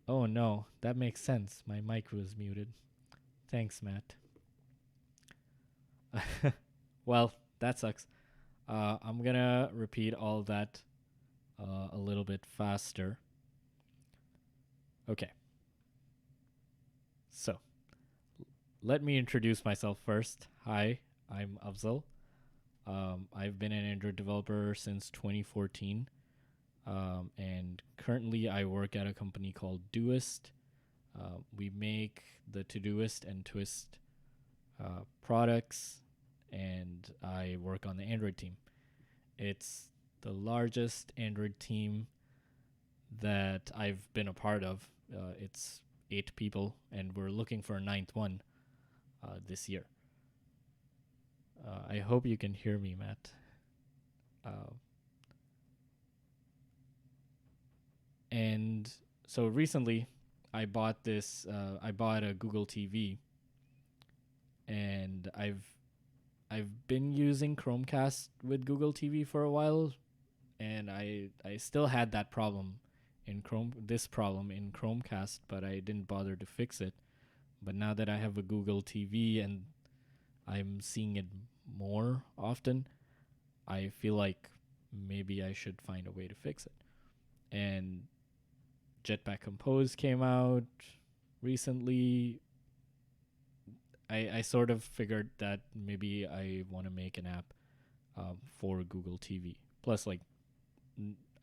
Oh no, that makes sense. My mic was muted. Thanks, Matt. Well, that sucks. I'm gonna repeat all that a little bit faster. Okay, so let me introduce myself first. Hi, I'm Afzal. I've been an Android developer since 2014, and currently I work at a company called Doist. We make the Todoist and Twist products, and I work on the Android team. It's the largest Android team that I've been a part of. It's 8 people, and we're looking for a ninth one this year. I hope you can hear me, Matt. Uh, and so recently, I bought this. I bought a Google TV, and I've been using Chromecast with Google TV for a while, and I still had that problem in Chromecast, but I didn't bother to fix it. But now that I have a Google TV and I'm seeing it more often, I feel like maybe I should find a way to fix it. And Jetpack Compose came out recently. I sort of figured that maybe I want to make an app for Google TV. Plus, like,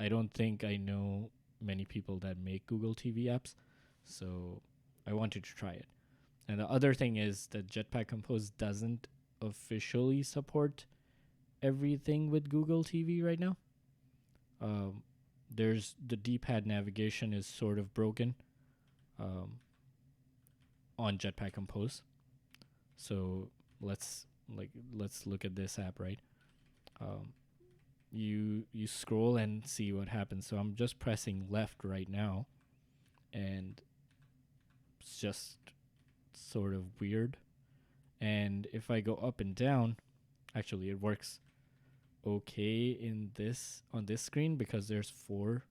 I don't think I know many people that make Google TV apps, so I wanted to try it. And the other thing is that Jetpack Compose doesn't officially support everything with Google TV right now. Um, there's the D-pad navigation is sort of broken um, on Jetpack Compose. So let's look at this app, right? Um, you scroll and see what happens. So I'm just pressing left right now, and it's just sort of weird. And if I go up and down, actually it works okay in this on this screen because there's 4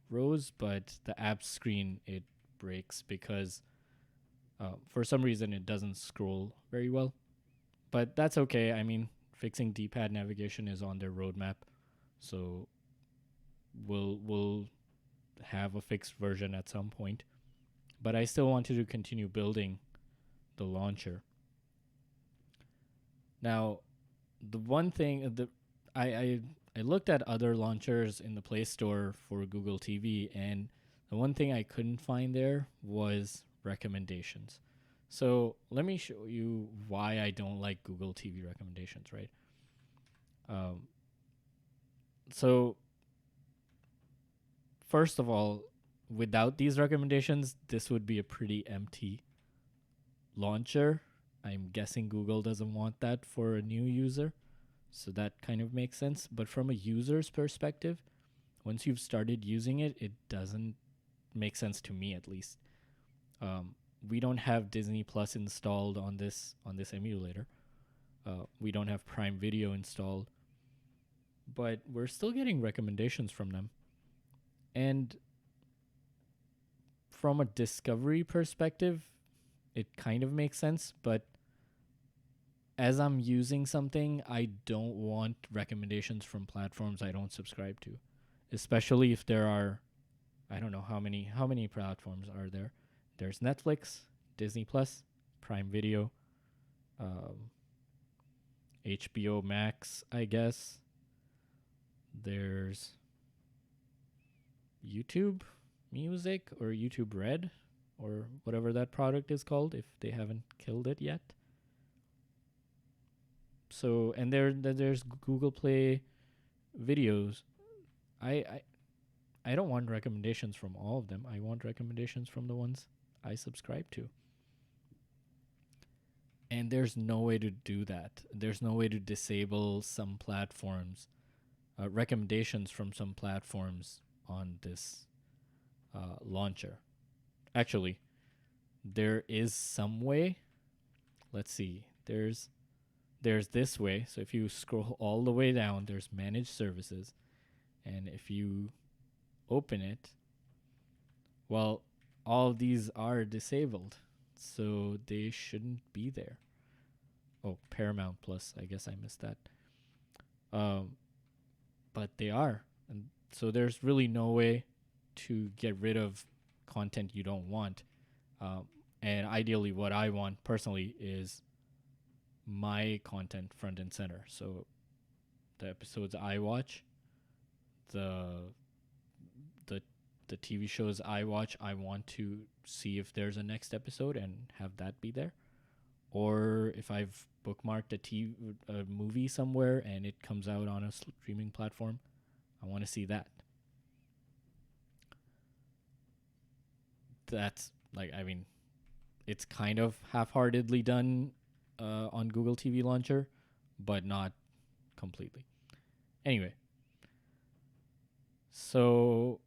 rows, but the app screen it breaks because for some reason it doesn't scroll very well. But that's okay. I mean, fixing D-pad navigation is on their roadmap, so we'll have a fixed version at some point. But I still wanted to continue building the launcher. Now, the one thing I I I looked at other launchers in the Play Store for Google TV, and the one thing I couldn't find there was recommendations. So let me show you why I don't like Google TV recommendations, right? Um, so first of all, without these recommendations, this would be a pretty empty launcher. I'm guessing Google doesn't want that for a new user. So that kind of makes sense. But from a user's perspective, once you've started using it, it doesn't make sense to me at least. Um, we don't have Disney Plus installed on this emulator. We don't have Prime Video installed, but we're still getting recommendations from them. And from a discovery perspective, it kind of makes sense, but as I'm using something, I don't want recommendations from platforms I don't subscribe to, especially if there are, I don't know how many platforms are there. There's Netflix, Disney Plus, Prime Video, um, HBO Max, I guess. There's YouTube Music or YouTube Red or whatever that product is called if they haven't killed it yet. So and there's Google Play videos. I, I I don't want recommendations from all of them. I want recommendations from the ones I subscribe to. And there's no way to do that. There's no way to disable some platforms, recommendations from some platforms on this launcher. Actually, there is some way. Let's see. There's this way. So if you scroll all the way down, there's managed services, and if you open it, well, all of these are disabled, so they shouldn't be there. Oh, Paramount Plus, I guess I missed that. Um, but they are. And so there's really no way to get rid of content you don't want. Um, and ideally, what I want personally is my content front and center. So the episodes I watch, the the the TV shows I watch, I want to see if there's a next episode and have that be there. Or if I've bookmarked a movie somewhere and it comes out on a streaming platform, I want to see that. That's like, I mean, it's kind of half-heartedly done on Google TV Launcher, but not completely. Anyway, so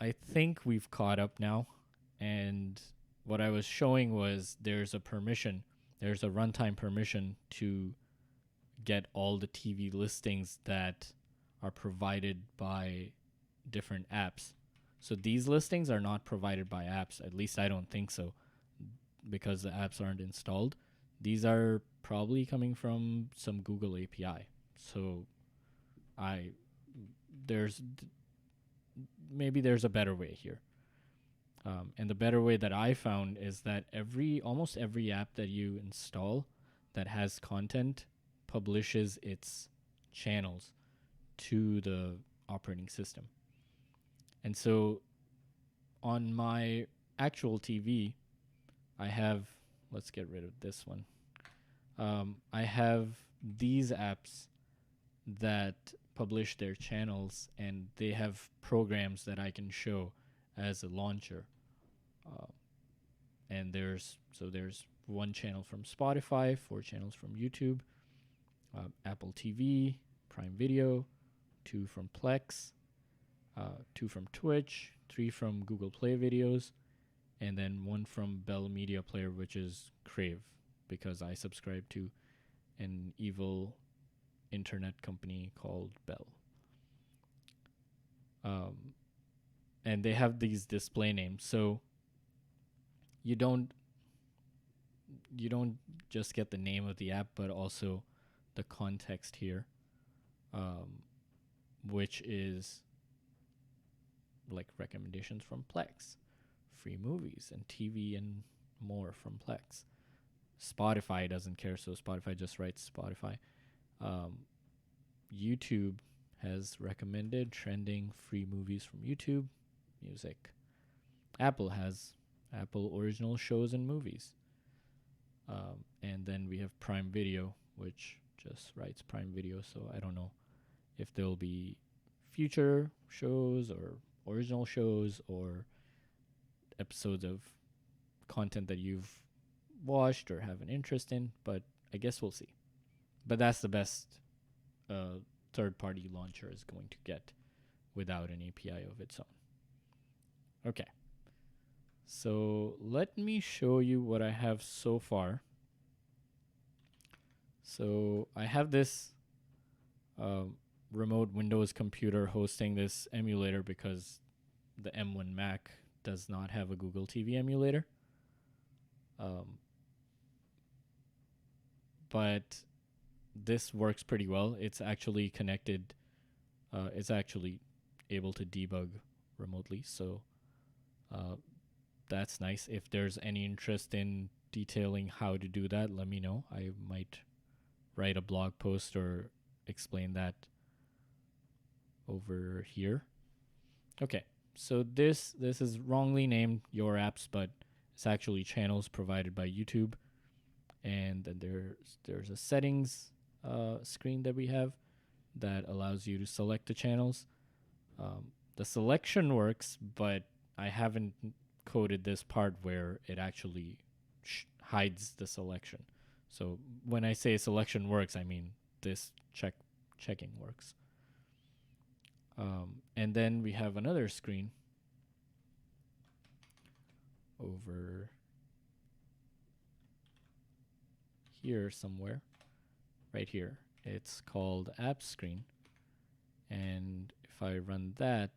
I think we've caught up now, and what I was showing was there's a runtime permission to get all the TV listings that are provided by different apps. So these listings are not provided by apps, at least I don't think so, because the apps aren't installed. These are probably coming from some Google API. So I there's maybe there's a better way here. And the better way that I found is that almost every app that you install that has content publishes its channels to the operating system. And so on my actual TV, I have, let's get rid of this one. I have these apps that publish their channels, and they have programs that I can show as a launcher. And there's one channel from Spotify, 4 channels from YouTube, Apple TV, Prime Video, 2 from Plex, 2 from Twitch, 3 from Google Play Videos, and then 1 from Bell Media Player, which is Crave, because I subscribe to an evil internet company called Bell. And they have these display names, so you don't just get the name of the app, but also the context here, which is like recommendations from Plex, free movies and TV and more from Plex. Spotify doesn't care, so Spotify just writes Spotify. YouTube has recommended trending free movies from YouTube, music. Apple has Apple original shows and movies. And then we have Prime Video, which just writes Prime Video, so I don't know if there'll be future shows or original shows or episodes of content that you've watched or have an interest in, but I guess we'll see. But that's the best third-party launcher is going to get without an API of its own. Okay. So let me show you what I have so far. So I have this remote Windows computer hosting this emulator because the M1 Mac does not have a Google TV emulator. But this works pretty well. It's actually connected. It's actually able to debug remotely. So that's nice. If there's any interest in detailing how to do that, let me know. I might write a blog post or explain that over here. Okay, so this is wrongly named Your Apps, but it's actually channels provided by YouTube. And then there's a settings screen that we have that allows you to select the channels. The selection works, but I haven't coded this part where it actually hides the selection. So when I say selection works, I mean this checking works. And then we have another screen over here somewhere, right here. It's called App Screen. And if I run that,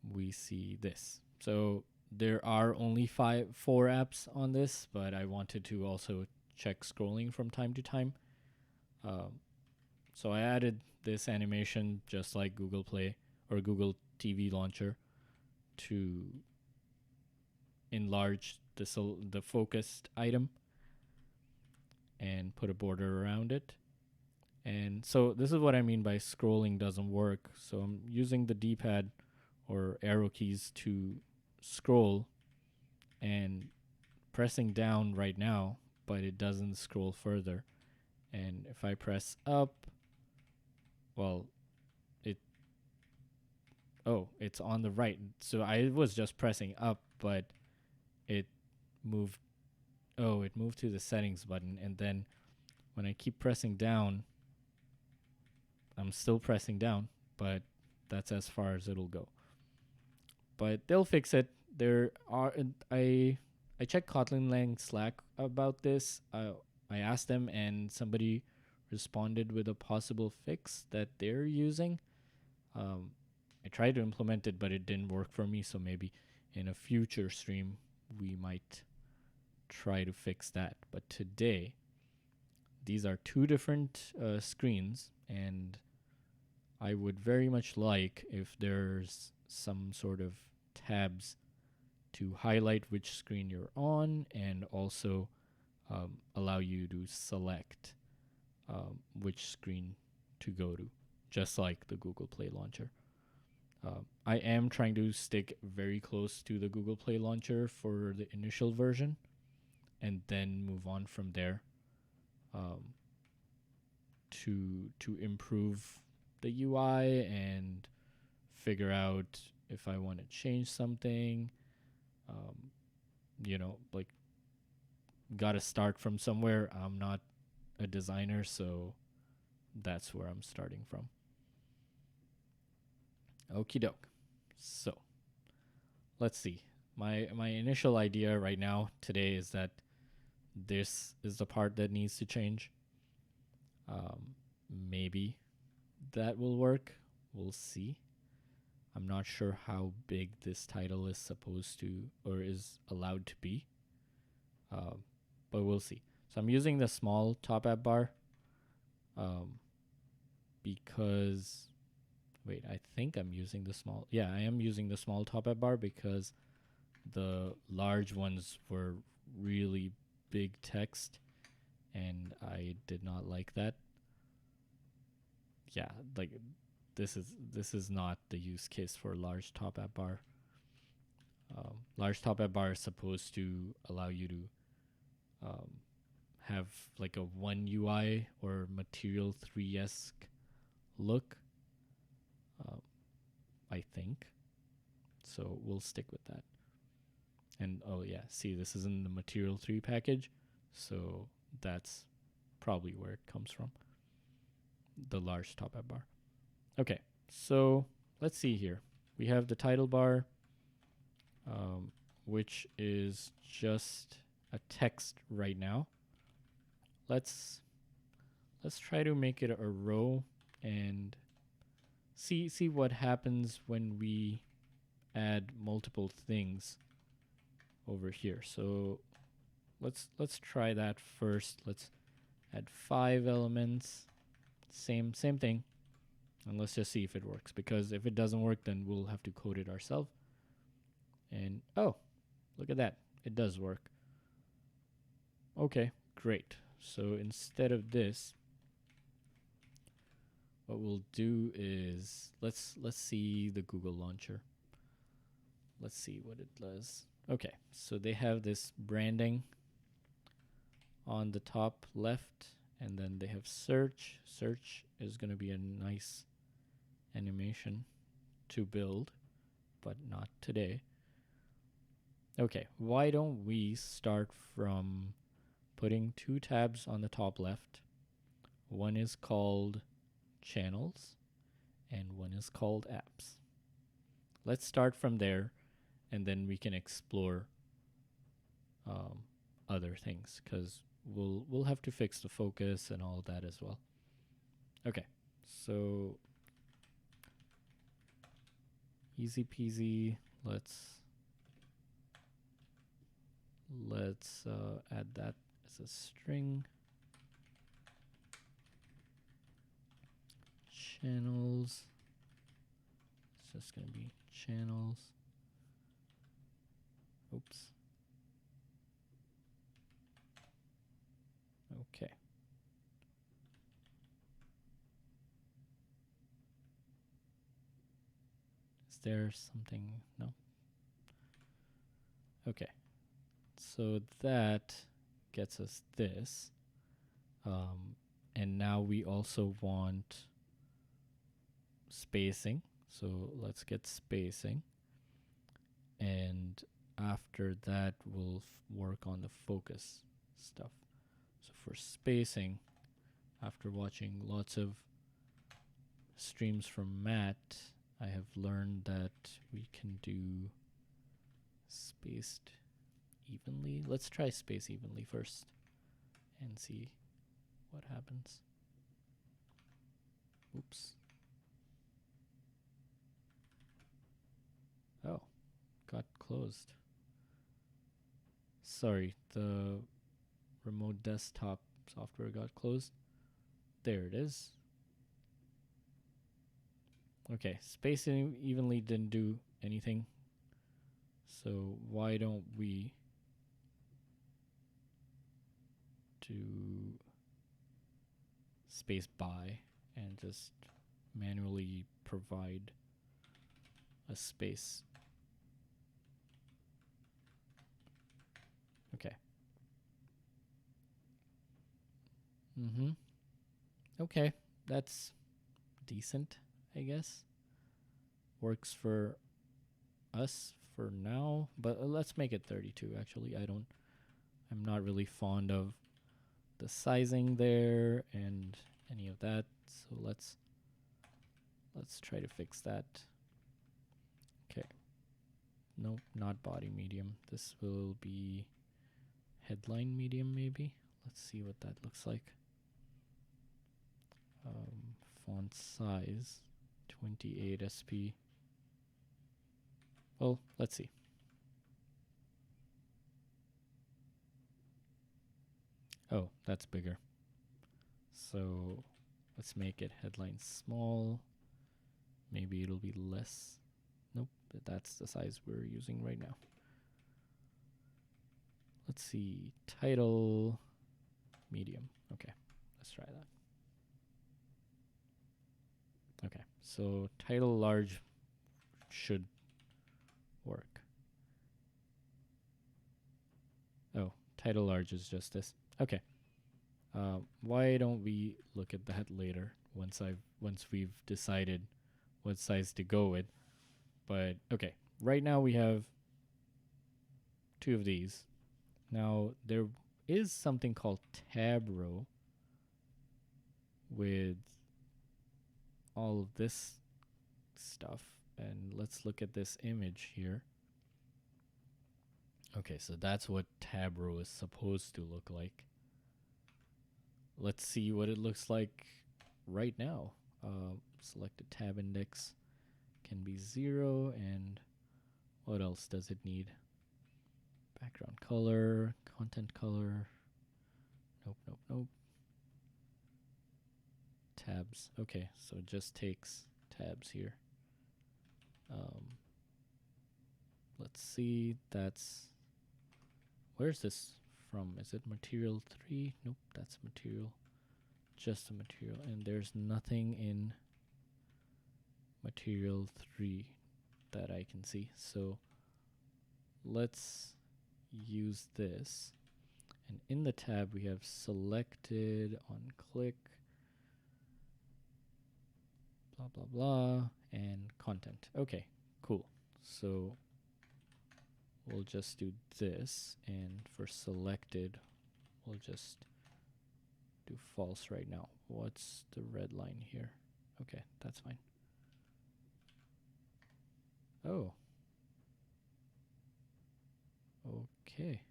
we see this. So there are only 4 apps on this, but I wanted to also check scrolling from time to time. So I added this animation just like Google Play or Google TV Launcher to enlarge the focused item and put a border around it. And so this is what I mean by scrolling doesn't work. So I'm using the D-pad or arrow keys to scroll and pressing down right now, but it doesn't scroll further. And if I press up, well, it's on the right. So I was just pressing up, but it moved. It moved to the settings button. And then when I keep pressing down, I'm still pressing down, but that's as far as it'll go. But they'll fix it. I checked Kotlin Lang Slack about this. I asked them, and somebody responded with a possible fix that they're using. I tried to implement it, but it didn't work for me. So maybe in a future stream we might try to fix that. But today, these are 2 different screens, and I would very much like if there's some sort of tabs to highlight which screen you're on and also allow you to select which screen to go to, just like the Google Play Launcher. I am trying to stick very close to the Google Play Launcher for the initial version and then move on from there to improve the UI and figure out if I want to change something. Like, got to start from somewhere. I'm not a designer, so that's where I'm starting from. Okie doke. So let's see. My initial idea right now today is that this is the part that needs to change. Maybe that will work. We'll see. I'm not sure how big this title is supposed to or is allowed to be, but we'll see. So I'm using the small top app bar because, wait, I think I'm using the small. Yeah, I am using the small top app bar because the large ones were really big text, and I did not like that. Yeah, like this is not the use case for large top app bar. Large top app bar is supposed to allow you to have like a one UI or Material 3-esque look, I think. So we'll stick with that. And see, this is in the Material 3 package, so that's probably where it comes from, the large top app bar. Okay, so let's see here. We have the title bar, which is just a text right now. Let's try to make it a row and see what happens when we add multiple things over here. So let's try that first. Let's add 5 elements. Same thing. And let's just see if it works, because if it doesn't work, then we'll have to code it ourselves. And look at that. It does work. Okay, great. So instead of this, what we'll do is let's see the Google Launcher. Let's see what it does. Okay, so they have this branding on the top left, and then they have search. Search is going to be a nice animation to build, but not today. Okay, why don't we start from putting 2 tabs on the top left. One is called Channels, and one is called Apps. Let's start from there, and then we can explore other things, because we'll have to fix the focus and all that as well. Okay, so Easy peasy. Let's add that as a string. Channels. It's just gonna be channels. Oops. Okay. Is there something? No. Okay. So that gets us this. And now we also want spacing. So let's get spacing. And after that, we'll work on the focus stuff. So for spacing, after watching lots of streams from Matt, I have learned that we can do spaced evenly. Let's try space evenly first and see what happens. Oops. Oh, got closed. Sorry, the remote desktop software got closed. There it is. Okay, spacing evenly didn't do anything. So why don't we do space by and just manually provide a space. Okay. Okay, that's decent, I guess. Works for us for now, but let's make it 32 actually. I'm not really fond of the sizing there and any of that, so let's try to fix that. Okay. Nope, not body medium. This will be headline medium maybe. Let's see what that looks like. Font size 28 SP. Well, let's see. Oh, that's bigger. So let's make it headline small. Maybe it'll be less. Nope, that's the size we're using right now. Let's see, title medium. Okay, let's try that. Okay, so title large should work. Oh, title large is just this. Okay. Why don't we look at that later once we've decided what size to go with. But okay, right now we have two of these. Now there is something called tab row with all of this stuff, and let's look at this image here. Okay, so that's what tab row is supposed to look like. Let's see what it looks like right now. Select a tab index can be 0, and what else does it need? Background color, content color. Nope. Tabs. Okay, so it just takes tabs here. Let's see, where's this from? Is it material 3? Nope, that's material. Just a material, and there's nothing in material 3 that I can see. So let's use this. And in the tab we have selected, on click, blah blah blah, and content. Okay, cool. So we'll just do this, and for selected we'll just do false right now. What's the red line here? Okay, that's fine. Oh. Okay.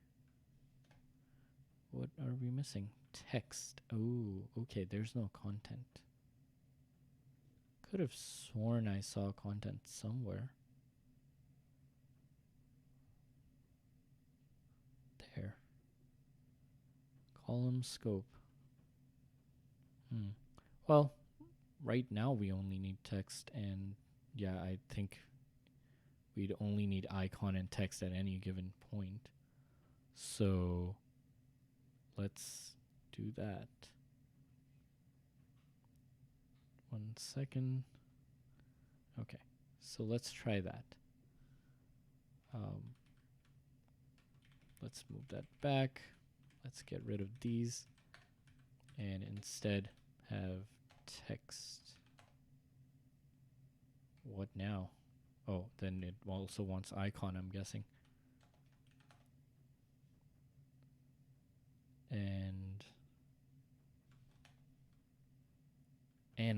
What are we missing? Text. Oh, okay, there's no content. Could have sworn I saw content somewhere. Column scope. Well, right now we only need text, and yeah, I think we'd only need icon and text at any given point. So let's do that. 1 second. Okay, so let's try that. Let's move that back. Let's get rid of these and instead have text. What now? Oh, then it also wants icon, I'm guessing. And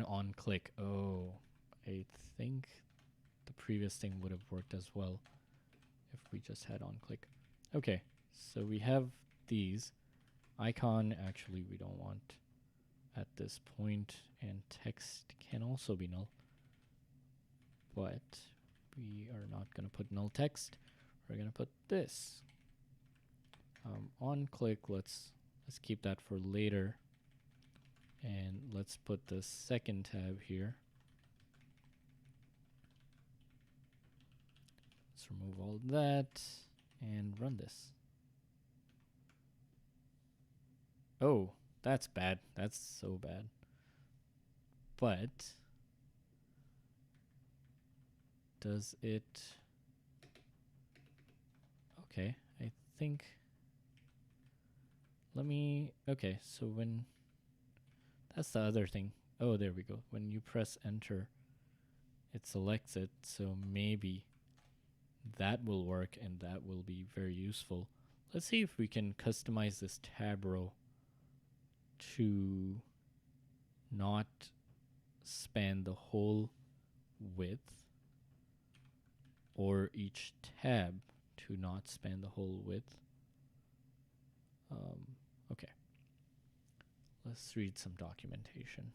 on click. Oh, I think the previous thing would have worked as well if we just had on click. Okay, so we have these. Icon, actually, we don't want at this point, and text can also be null. But we are not going to put null text. We're going to put this. On click, let's keep that for later. And let's put the second tab here. Let's remove all that and run this. Oh, that's bad. That's so bad. But does it... Okay, I think... Okay, so when... That's the other thing. Oh, there we go. When you press enter, it selects it, so maybe that will work and that will be very useful. Let's see if we can customize this tab row to not span the whole width, or each tab to not span the whole width. Okay. Let's read some documentation.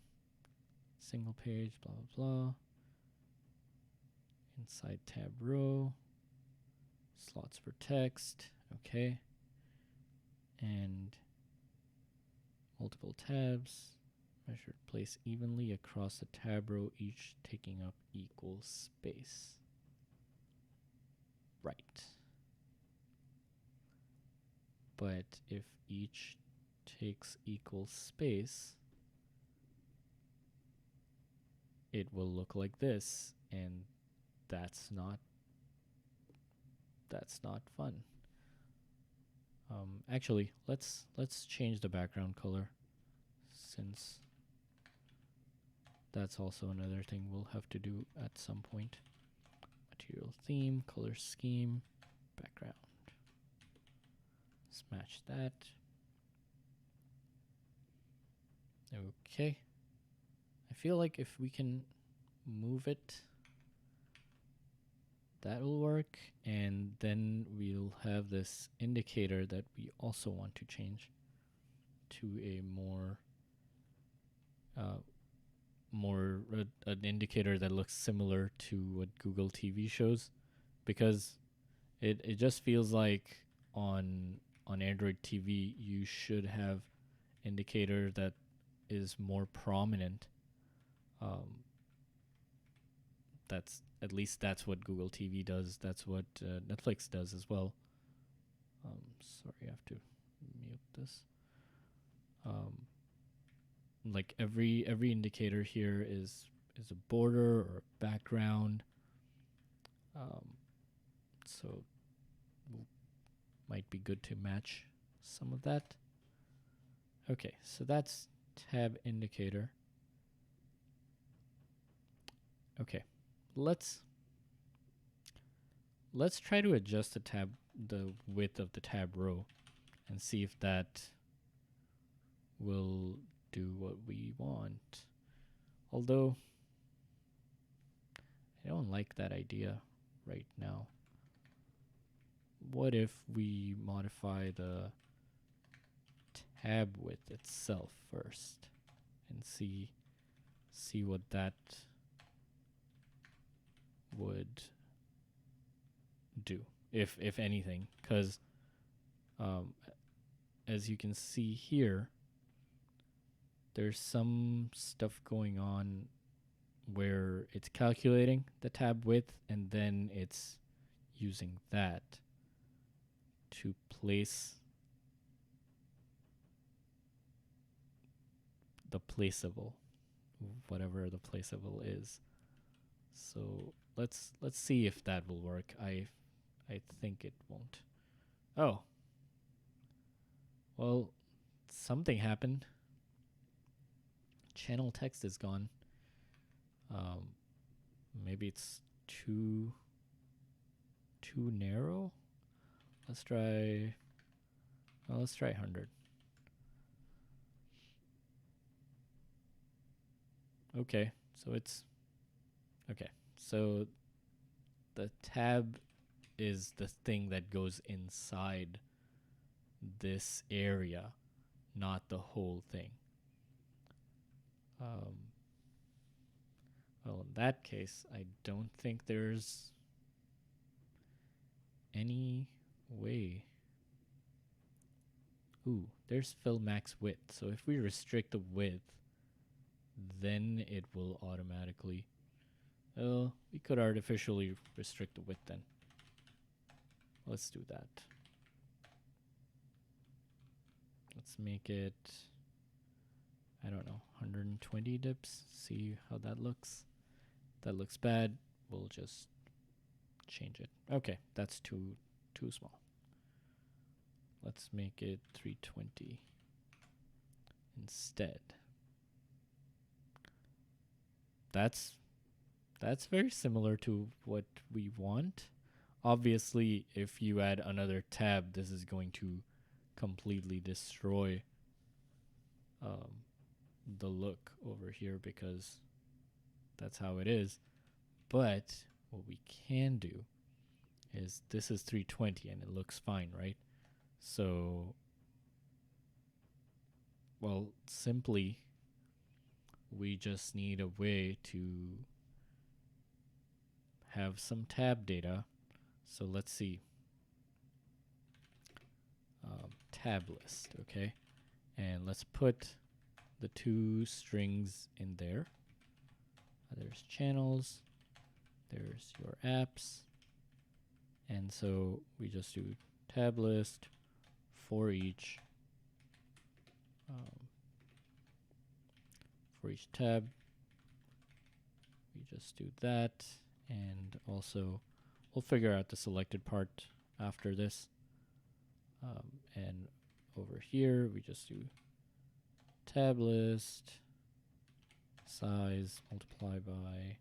Single page, blah, blah, blah. Inside tab row. Slots for text. Okay. And multiple tabs. Measured place evenly across the tab row, each taking up equal space. Right. But if each takes equal space, it will look like this, and that's not fun. Actually, let's change the background color, since that's also another thing we'll have to do at some point. Material theme, color scheme, background. Smash that. Okay. I feel like if we can move it, that will work, and then we'll have this indicator that we also want to change to a an indicator that looks similar to what Google TV shows, because it just feels like on Android TV you should have indicator that is more prominent. That's what Google TV does. That's what Netflix does as well. Sorry, I have to mute this. Like every indicator here is a border or a background. So might be good to match some of that. Okay, so that's tab indicator. Okay, let's try to adjust the width of the tab row and see if that will do what we want. Although I don't like that idea right now. What if we modify the tab width itself first and see what that would do, if anything, because as you can see here, there's some stuff going on where it's calculating the tab width and then it's using that to place the placeable, whatever the placeable is. So let's see if that will work. I think it won't. Oh. Well, something happened. Channel text is gone. Maybe it's too narrow. Let's try 100. Okay, so it's okay. So the tab is the thing that goes inside this area, not the whole thing. Well, in that case, I don't think there's any way. Ooh, there's fill max width. So if we restrict the width, then it will automatically. Oh, we could artificially restrict the width then. Let's do that. Let's make it, I don't know, 120 dips. See how that looks. If that looks bad, we'll just change it. Okay, that's too small. Let's make it 320 instead. That's very similar to what we want. Obviously, if you add another tab, this is going to completely destroy the look over here because that's how it is. But what we can do is this is 320 and it looks fine, right? So, well, simply we just need a way to have some tab data. So let's see. Tab list, okay? And let's put the two strings in there. There's channels, there's your apps, and so we just do tab list for each tab. We just do that, and also we'll figure out the selected part after this. And over here we just do tab list size multiply by,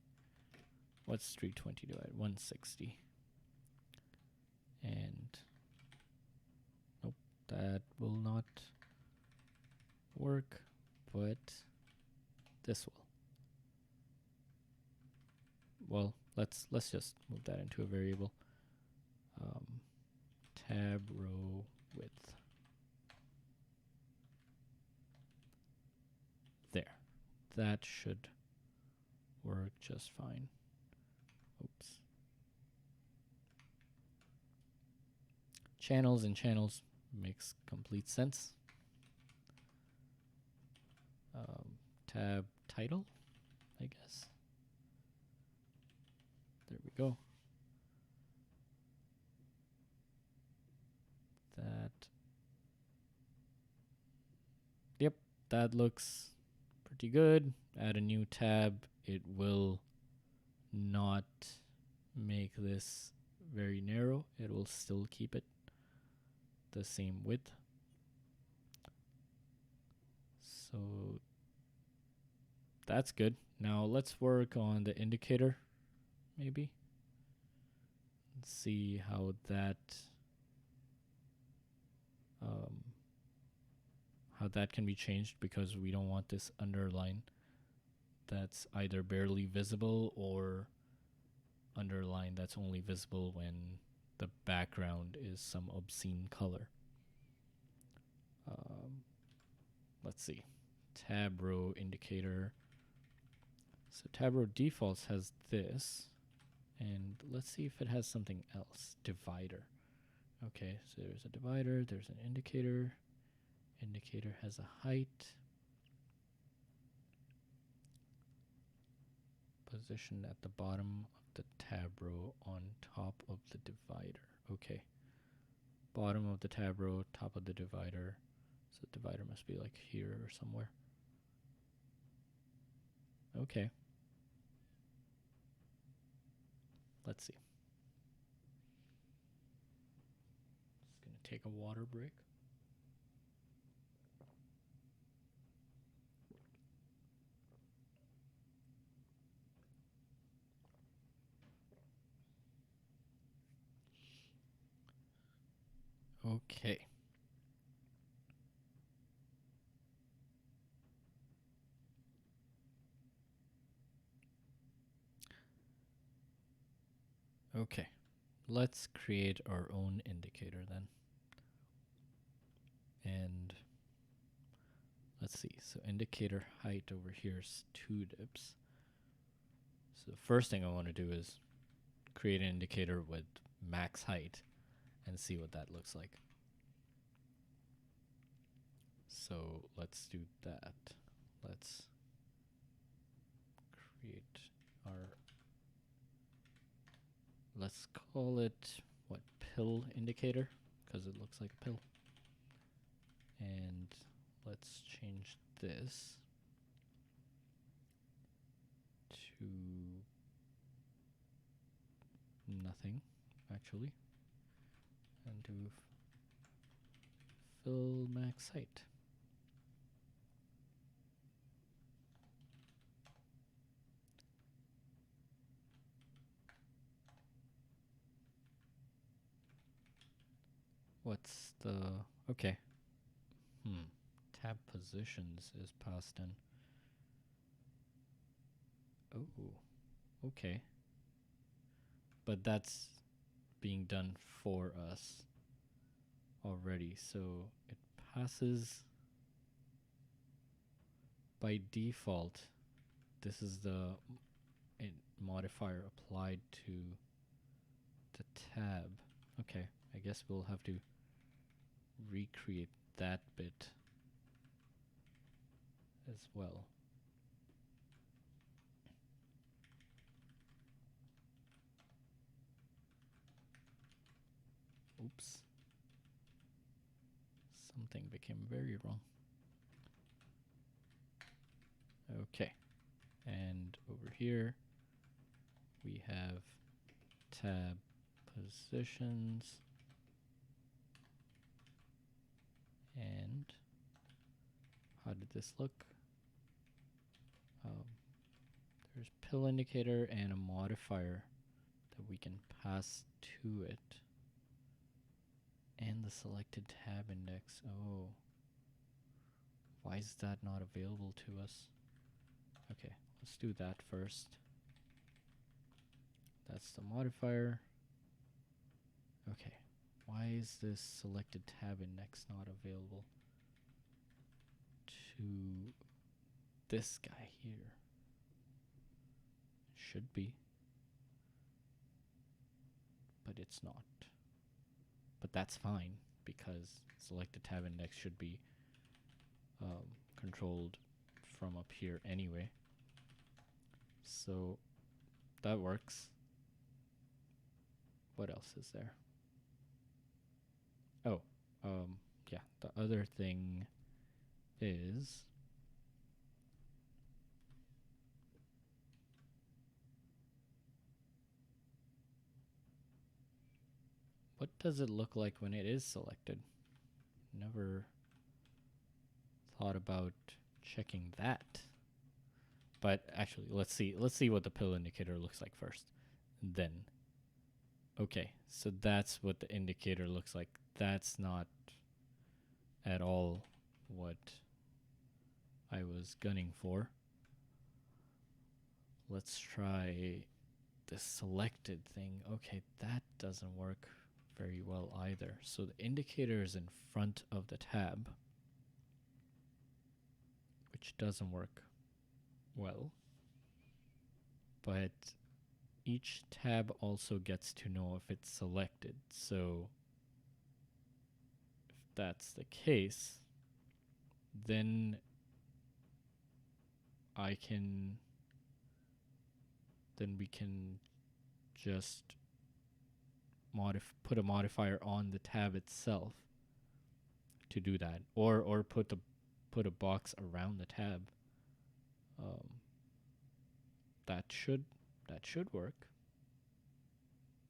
what's 320 divided 160, and nope, that will not work, but this will. Well, let's just move that into a variable. Tab row width. There. That should work just fine. Oops. Channels and channels makes complete sense. Tab title, I guess. There we go. Yep, that looks pretty good. Add a new tab. It will not make this very narrow. It will still keep it the same width. So that's good. Now let's work on the indicator, maybe. Let's see how that can be changed, because we don't want this underline that's either barely visible or underline that's only visible when the background is some obscene color. Let's see. Tab row indicator. So tab row defaults has this. And let's see if it has something else. Divider. Okay, so there's a divider, there's an indicator. Indicator has a height. Positioned at the bottom of the tab row on top of the divider. Okay. Bottom of the tab row, top of the divider. So the divider must be like here or somewhere. Okay. Let's see. Just gonna take a water break. Okay. Okay. Let's create our own indicator then. And let's see. So indicator height over here is 2 dips. So the first thing I want to do is create an indicator with max height and see what that looks like. So let's do that. Let's create our, let's call it, what, pill indicator, because it looks like a pill. And let's change this to nothing, actually, and do fill max height. What's the, okay. Tab positions is passed in. Oh, okay. But that's being done for us already. So it passes by default. This is the modifier applied to the tab. Okay, I guess we'll have to recreate that bit as well. Oops. Something became very wrong. Okay. And over here, we have tab positions. And how did this look? There's pill indicator and a modifier that we can pass to it. And the selected tab index. Oh. Why is that not available to us? Okay, let's do that first. That's the modifier. Okay, why is this selected tab index not available to this guy here? Should be, but it's not. But that's fine because selected tab index should be controlled from up here anyway. So that works. What else is there? Oh, yeah, the other thing is what does it look like when it is selected? Never thought about checking that. But actually, let's see what the pill indicator looks like first. Then, okay, so that's what the indicator looks like. That's not at all what I was gunning for. Let's try the selected thing. Okay, that doesn't work very well either. So the indicator is in front of the tab, which doesn't work well. But each tab also gets to know if it's selected. So if that's the case, then we can just put a modifier on the tab itself to do that, or put a box around the tab. That should work.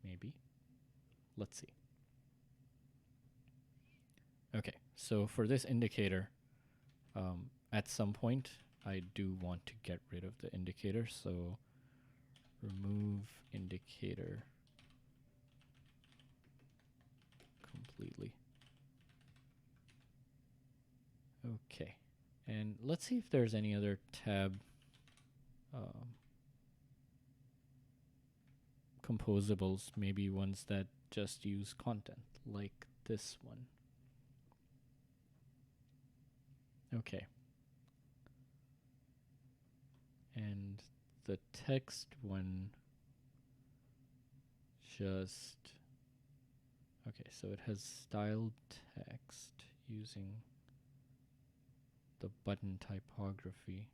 Maybe. Let's see. Okay, so for this indicator, at some point I do want to get rid of the indicator, so remove indicator completely. Okay, and let's see if there's any other tab composables, maybe ones that just use content, like this one. Okay. And the text one just... Okay, so it has styled text using the button typography.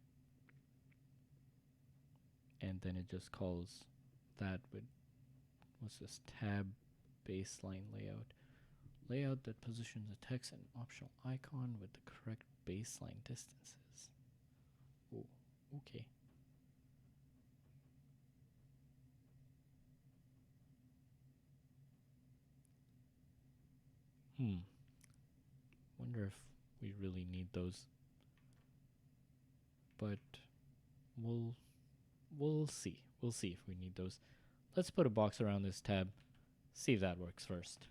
And then it just calls that with, what's this, tab baseline layout. Layout that positions the text and optional icon with the correct baseline distances. Oh, okay. Wonder if we really need those. But we'll see. We'll see if we need those. Let's put a box around this tab. See if that works first.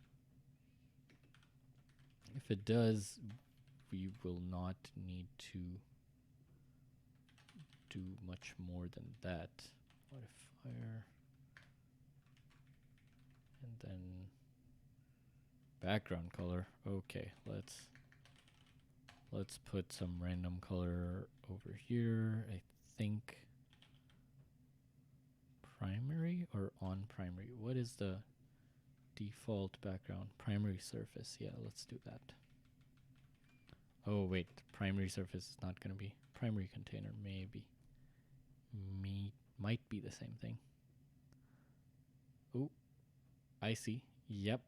If it does, we will not need to do much more than that. Modifier. And then background color. Okay, let's put some random color over here. I think primary or on primary. What is the default background? Primary surface. Yeah, let's do that. Oh wait, primary surface is not going to be primary container. Maybe. Might be the same thing. Oh, I see. Yep.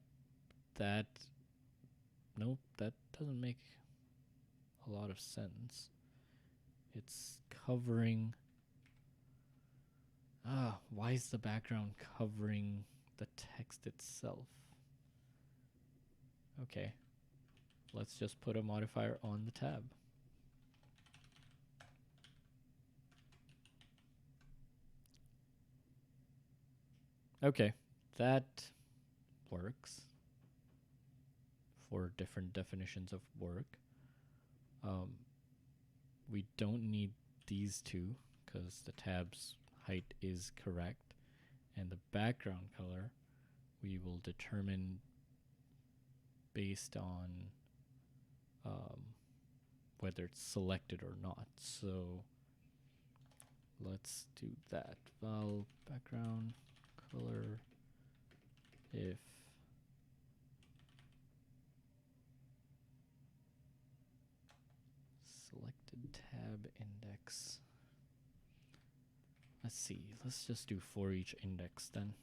Nope, that doesn't make a lot of sense. It's covering... why is the background covering the text itself? Okay, let's just put a modifier on the tab. Okay, that works for different definitions of work. We don't need these two because the tab's height is correct, and the background color we will determine based on whether it's selected or not. So let's do that. Val background color if selected tab index. Let's see. Let's just do for each index then.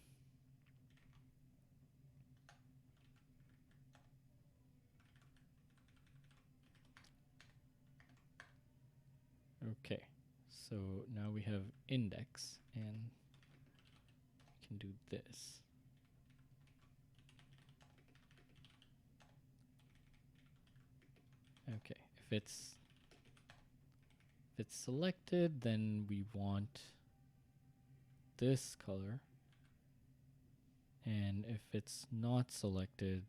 Okay, so now we have index, and we can do this. Okay, if it's selected, then we want this color, and if it's not selected,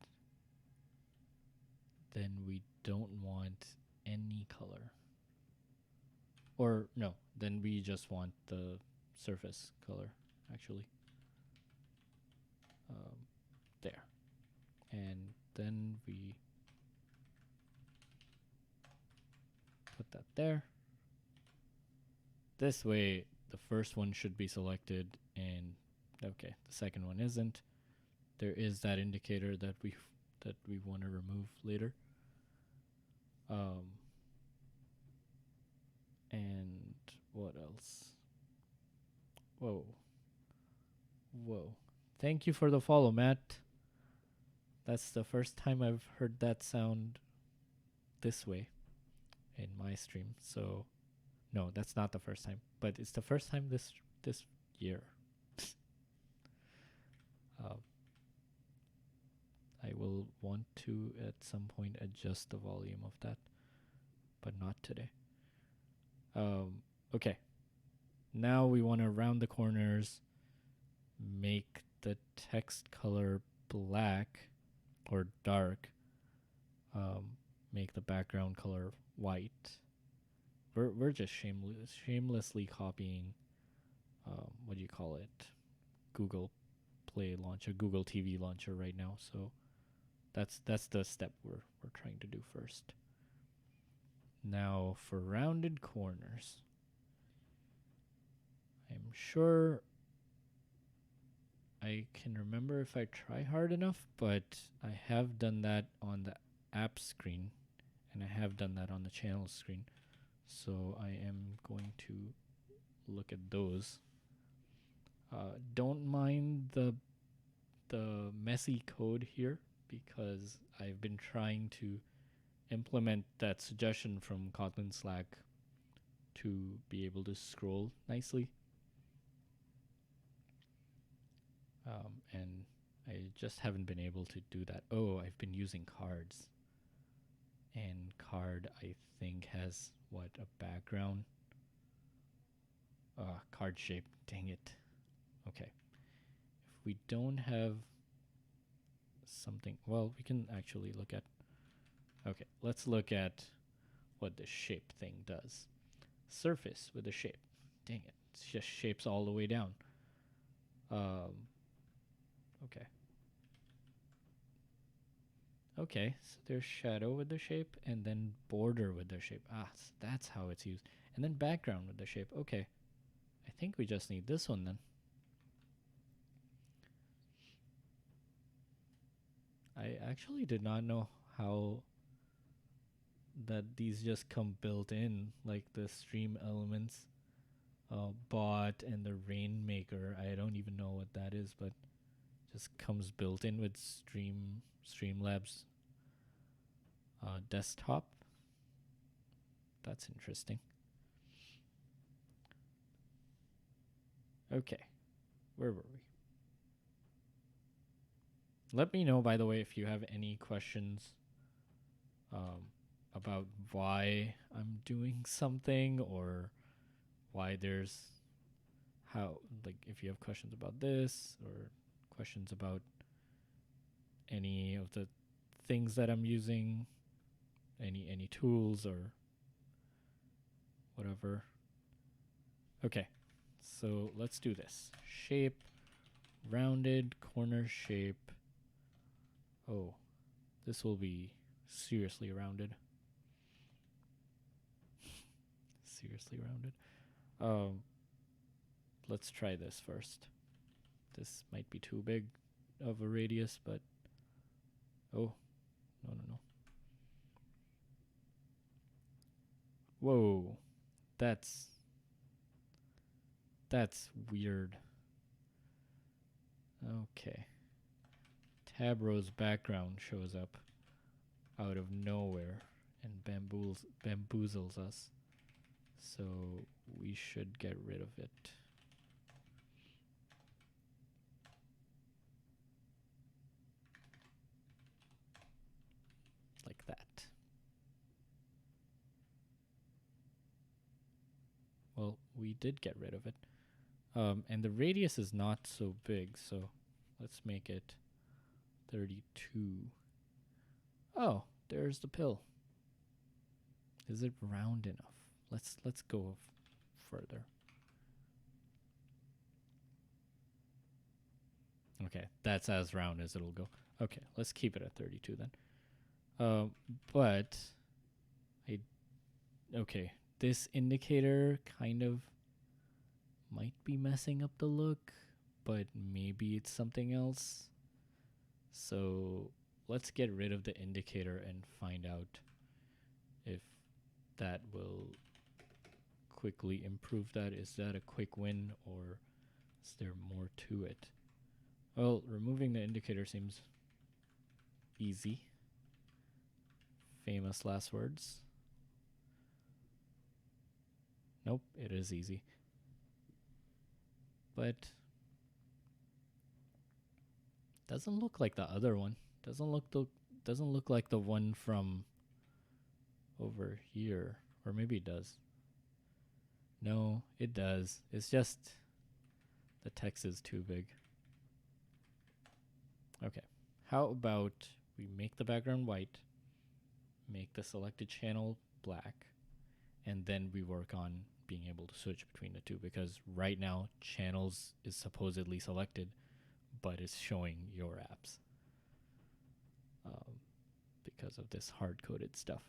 then we don't want any color. Or no, then we just want the surface color, actually. There. And then we put that there. This way, the first one should be selected, and okay, the second one isn't. There is that indicator that we want to remove later. And what else? Whoa. Whoa. Thank you for the follow, Matt. That's the first time I've heard that sound this way in my stream. So, no, that's not the first time, but it's the first time this year. uh, I will want to at some point adjust the volume of that, but not today. Okay. Now we want to round the corners, make the text color black or dark, make the background color white. We're just shamelessly copying, what do you call it? Google Play launcher, Google TV launcher right now. So that's the step we're trying to do first. Now for rounded corners, I'm sure I can remember if I try hard enough, but I have done that on the app screen and I have done that on the channel screen. So I am going to look at those. Don't mind the messy code here because I've been trying to implement that suggestion from Kotlin Slack to be able to scroll nicely. And I just haven't been able to do that. Oh, I've been using cards. And card, I think, has what, a background? Card shape. Dang it. Okay. If we don't have something, well, we can actually look at. Okay, let's look at what the shape thing does. Surface with a shape. Dang it. It's just shapes all the way down. Okay. Okay, so there's shadow with the shape and then border with the shape. So that's how it's used. And then background with the shape. Okay. I think we just need this one then. I actually did not know how that these just come built in, like the stream elements, bot and the rainmaker. I don't even know what that is, but just comes built in with Streamlabs desktop. That's interesting. Okay, where were we? Let me know, by the way, if you have any questions about why I'm doing something or why there's how, like, if you have questions about this or questions about any of the things that I'm using, any tools or whatever. Okay, so let's do this. Shape, rounded corner shape. Oh, this will be seriously rounded. Seriously rounded. Let's try this first. This might be too big of a radius, but oh, no. Whoa, that's weird. Okay. Tab row's background shows up out of nowhere and bamboozles us. So we should get rid of it. Like that. Well, we did get rid of it. And the radius is not so big, so let's make it 32. Oh, there's the pill. Is it round enough? Let's go further. Okay, that's as round as it'll go. Okay, let's keep it at 32 then. But okay, this indicator kind of might be messing up the look, but maybe it's something else. So let's get rid of the indicator and find out if that will quickly improve that. Is that a quick win, or is there more to it? Well, removing the indicator seems easy. Famous last words. Nope, it is easy. But doesn't look like the other one. Doesn't look like the one from over here. Or maybe it does. No, it does. It's just the text is too big. Okay. How about we make the background white, make the selected channel black, and then we work on being able to switch between the two, because right now channels is supposedly selected, but it's showing your apps because of this hard-coded stuff.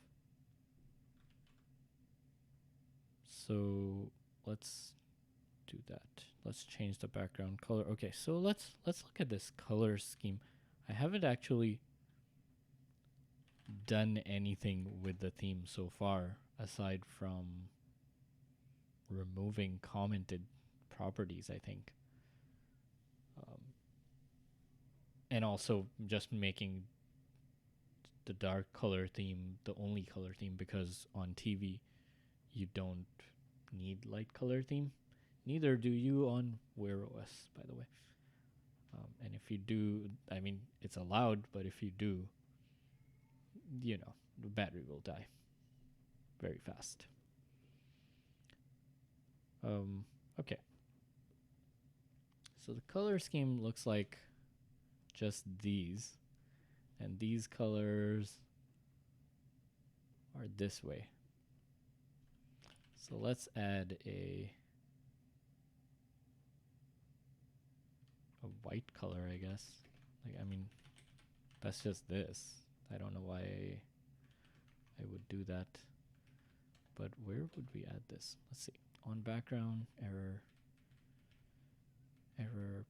So let's do that. Let's change the background color. Okay, so let's look at this color scheme. I haven't actually done anything with the theme so far, aside from removing commented properties, I think. And also just making the dark color theme the only color theme, because on TV you don't need light color theme. Neither do you on Wear OS, by the way. And if you do, I mean, it's allowed, but if you do, you know, the battery will die very fast. Okay. So the color scheme looks like just these. And these colors are this way. So let's add a white color, I guess. Like, I mean, that's just this. I don't know why I would do that. But where would we add this? Let's see. On background, error,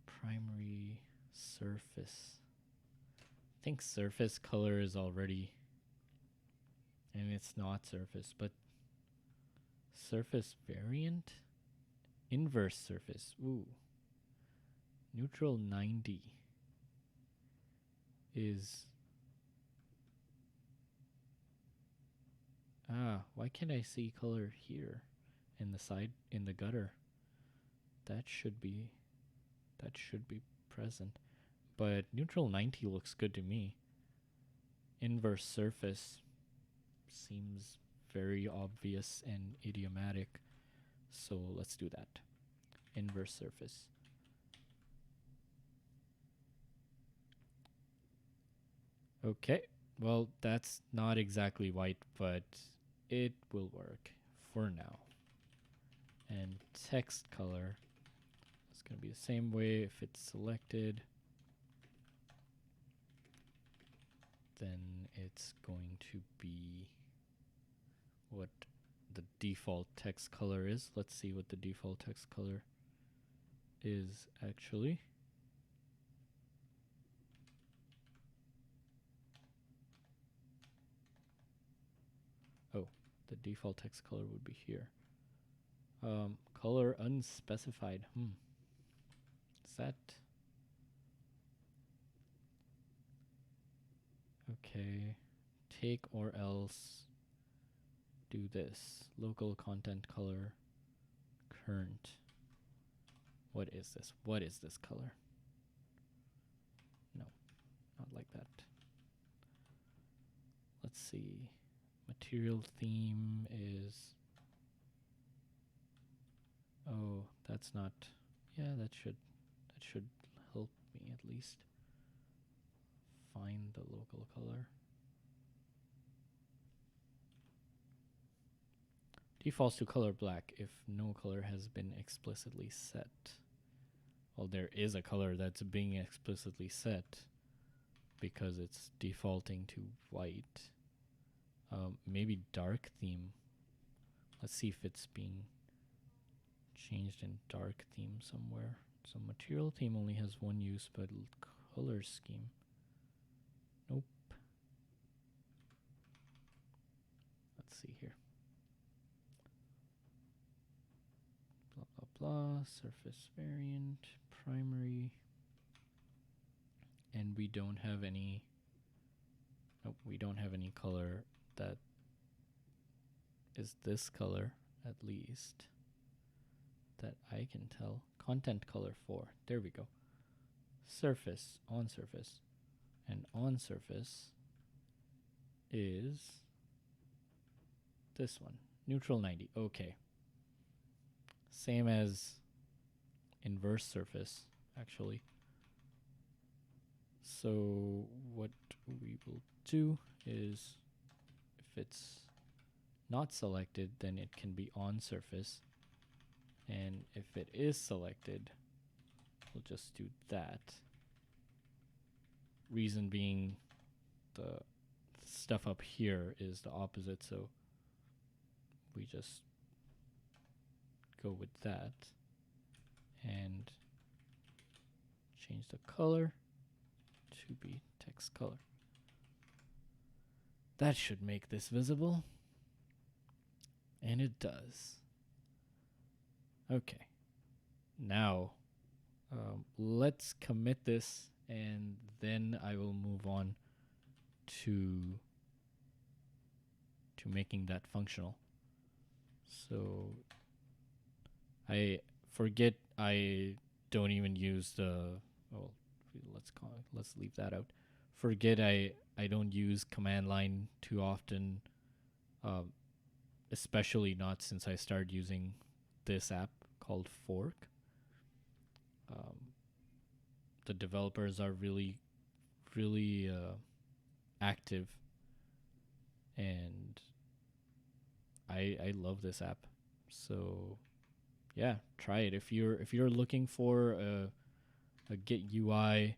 primary, surface. I think surface color is already, and it's not surface, but surface variant, inverse surface. Ooh. Neutral 90 is, why can't I see color here in the side, in the gutter? That should be present. But neutral 90 looks good to me. Inverse surface seems very obvious and idiomatic. So let's do that. Inverse surface. Okay, well, that's not exactly white, but it will work for now. And text color is going to be the same way. If it's selected, then it's going to be what the default text color is. Let's see what the default text color is actually. Oh, the default text color would be here. Color unspecified. Is that okay? Take or else do this. Local content color current. What is this? What is this color? No, not like that. Let's see. Material theme is, oh, that's not, yeah, that should help me at least find the local color. Defaults to color black if no color has been explicitly set. Well, there is a color that's being explicitly set because it's defaulting to white. Maybe dark theme. Let's see if it's being changed in dark theme somewhere. So material theme only has one use, but color scheme. Nope. Let's see here. class, surface variant, primary, and we don't have any, nope, we don't have any color that is this color, at least, that I can tell. Content color 4, there we go. Surface, on surface, and on surface is this one, neutral 90, okay. Same as inverse surface, actually. So what we will do is, if it's not selected, then it can be on surface. And if it is selected, we'll just do that. Reason being, the stuff up here is the opposite, so we just go with that and change the color to be text color. That should make this visible, and it does. Okay, now let's commit this, and then I will move on to making that functional. So I forget I don't even use the, well, let's leave that out. Forget I don't use command line too often, especially not since I started using this app called Fork. The developers are really active, and I love this app. So yeah, try it if you're looking for a Git UI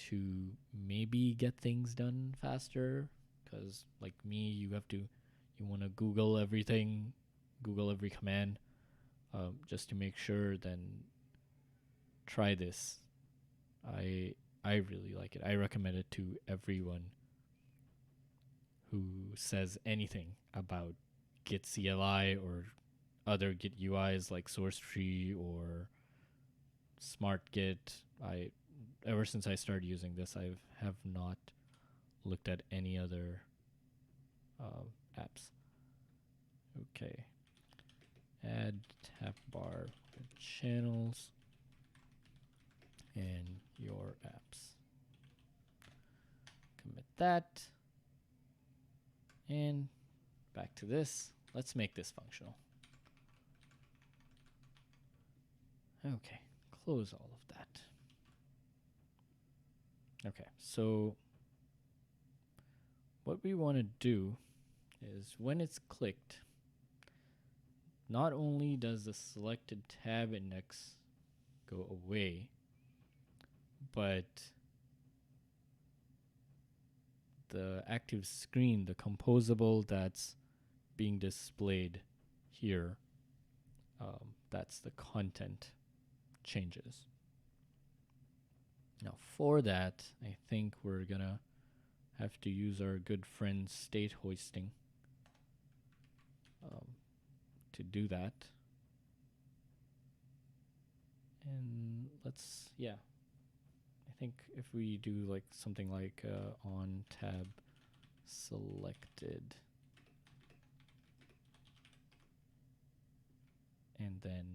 to maybe get things done faster, because like me, you want to Google everything, Google every command, just to make sure. Then try this. I really like it. I recommend it to everyone who says anything about Git CLI or other Git UIs like SourceTree or SmartGit. Ever since I started using this, I have not looked at any other apps. Okay. Add tab bar with channels and your apps. Commit that. And back to this. Let's make this functional. Okay, close all of that. Okay, so what we want to do is when it's clicked, not only does the selected tab index go away, but the active screen, the composable that's being displayed here, that's the content, changes. Now for that, I think we're gonna have to use our good friend state hoisting to do that. And let's, yeah, I think if we do like something like on tab selected, and then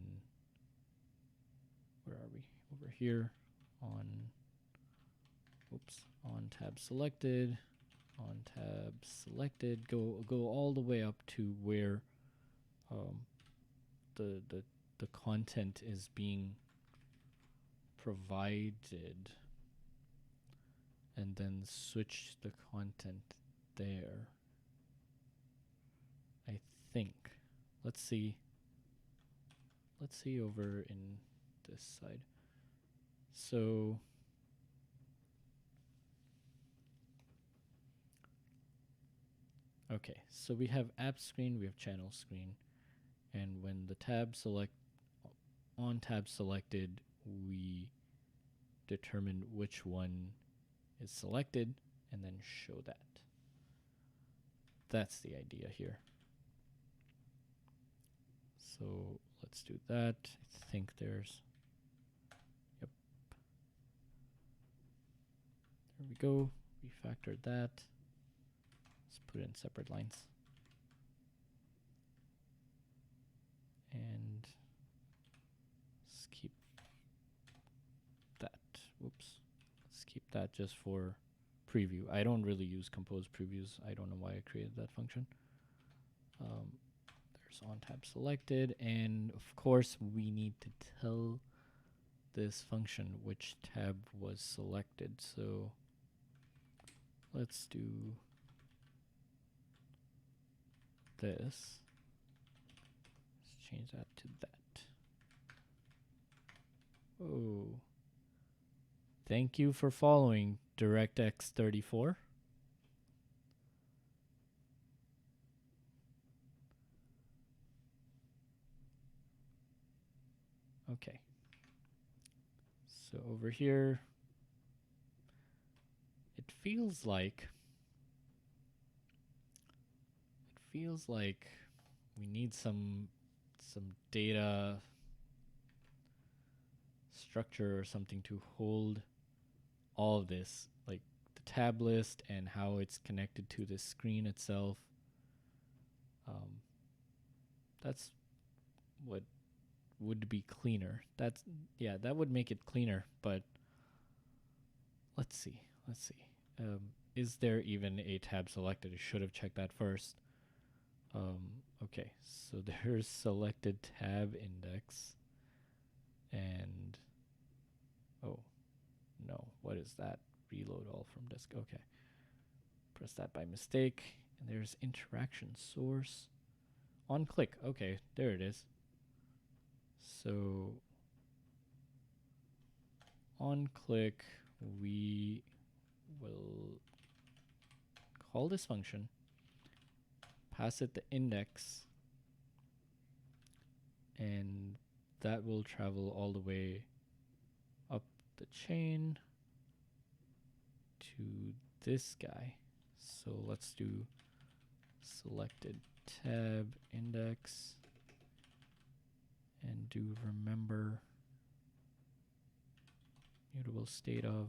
where are we? Over here on, oops, on tab selected, go all the way up to where the content is being provided, and then switch the content there. I think. Let's see over in this side. So okay, so we have app screen, we have channel screen, and when the tab on tab selected, we determine which one is selected and then show that. That's the idea here. So let's do that. I think there's, yep. There we go. Refactored that. Let's put it in separate lines. And let's keep that. Whoops. Let's keep that just for preview. I don't really use compose previews. I don't know why I created that function. There's on tab selected, and of course we need to tell this function which tab was selected. So let's do this. Let's change that to that. Oh, thank you for following DirectX 34. Okay. So over here, it feels like we need some data structure or something to hold all of this, like the tab list and how it's connected to the screen itself. That's what would be cleaner. That would make it cleaner, but let's see. Is there even a tab selected? I should have checked that first. Okay, so there's selected tab index, and oh no, what is that? Reload all from disk. Okay, press that by mistake, and there's interaction source on click. Okay, there it is. So on click, we will call this function, pass it the index, and that will travel all the way up the chain to this guy. So let's do selected tab index and do remember mutable state of.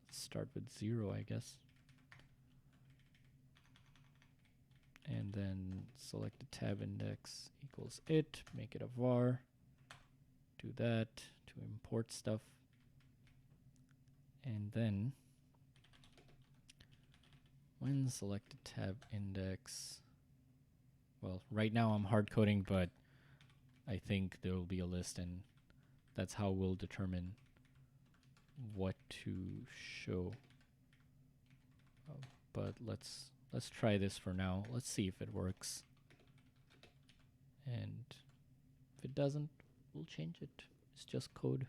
Let's start with 0, I guess. And then select the tab index equals it, make it a var, do that to import stuff. And then when selected tab index, well, right now I'm hard coding, but I think there will be a list, and that's how we'll determine what to show. But let's try this for now. Let's see if it works. And if it doesn't, we'll change it. It's just code.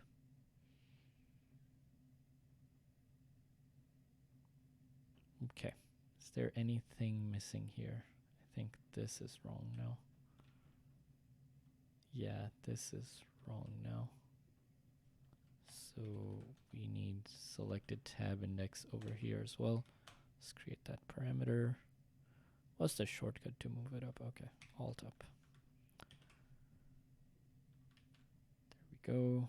Okay. Is there anything missing here? I think this is wrong now. Yeah, this is wrong now. So we need selected tab index over here as well. Let's create that parameter. What's the shortcut to move it up? Okay, Alt up. There we go.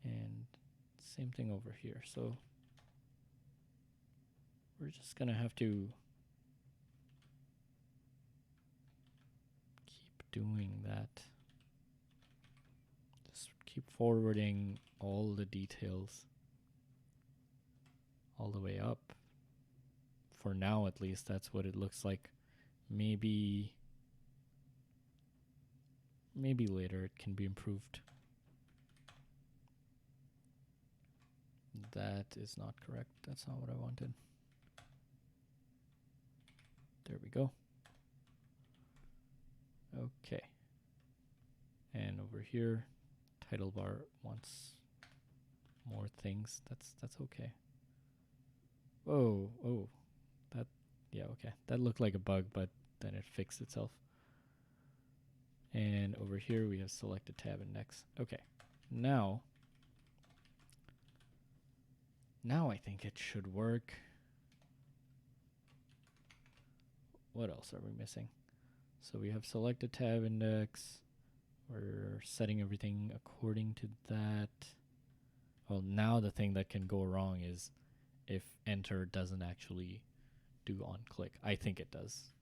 And same thing over here. So we're just gonna have to keep doing that. Just keep forwarding all the details all the way up. For now, at least, that's what it looks like. Maybe later it can be improved. That is not correct. That's not what I wanted. There we go. Okay. And over here, title bar wants more things. That's okay. Whoa, oh, that, yeah, okay. That looked like a bug, but then it fixed itself. And over here we have selected tab index. Okay, now I think it should work. what else are we missing? So we have select a tab index. We're setting everything according to that. Well, now the thing that can go wrong is if enter doesn't actually do on click. I think it does.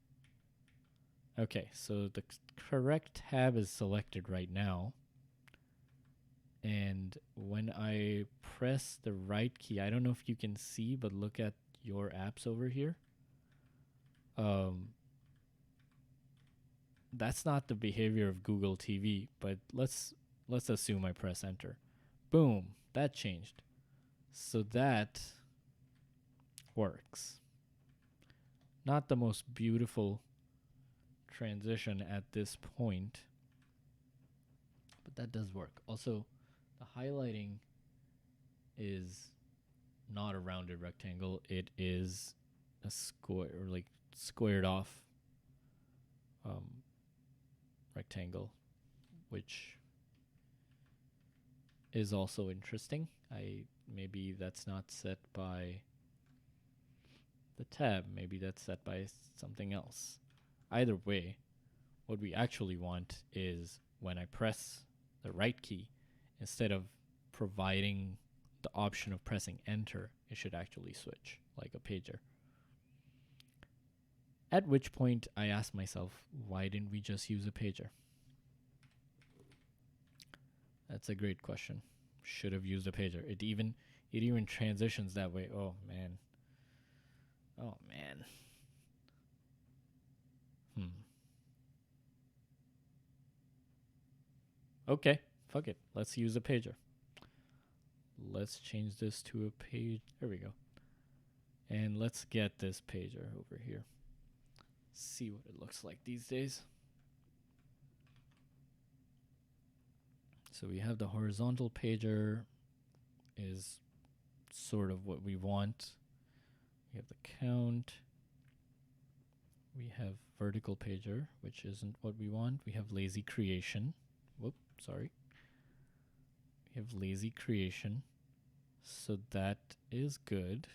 Okay, so the correct tab is selected right now. And when I press the right key, I don't know if you can see, but look at your apps over here. That's not the behavior of Google TV, but let's assume I press enter. Boom, that changed. So that works. Not the most beautiful transition at this point, but that does work. Also, the highlighting is not a rounded rectangle. It is a square, or like squared off rectangle, which is also interesting. Maybe that's not set by the tab. Maybe that's set by something else. Either way, what we actually want is when I press the right key, instead of providing the option of pressing enter, it should actually switch like a pager. At which point I asked myself, why didn't we just use a pager? That's a great question. Should have used a pager. It even transitions that way. Oh man. Okay, fuck it. Let's use a pager. Let's change this to a page. There we go. And let's get this pager over here. See what it looks like these days. So we have the horizontal pager is sort of what we want. We have the count. We have vertical pager, which isn't what we want. We have lazy creation. Whoop, sorry. We have lazy creation. So that is good.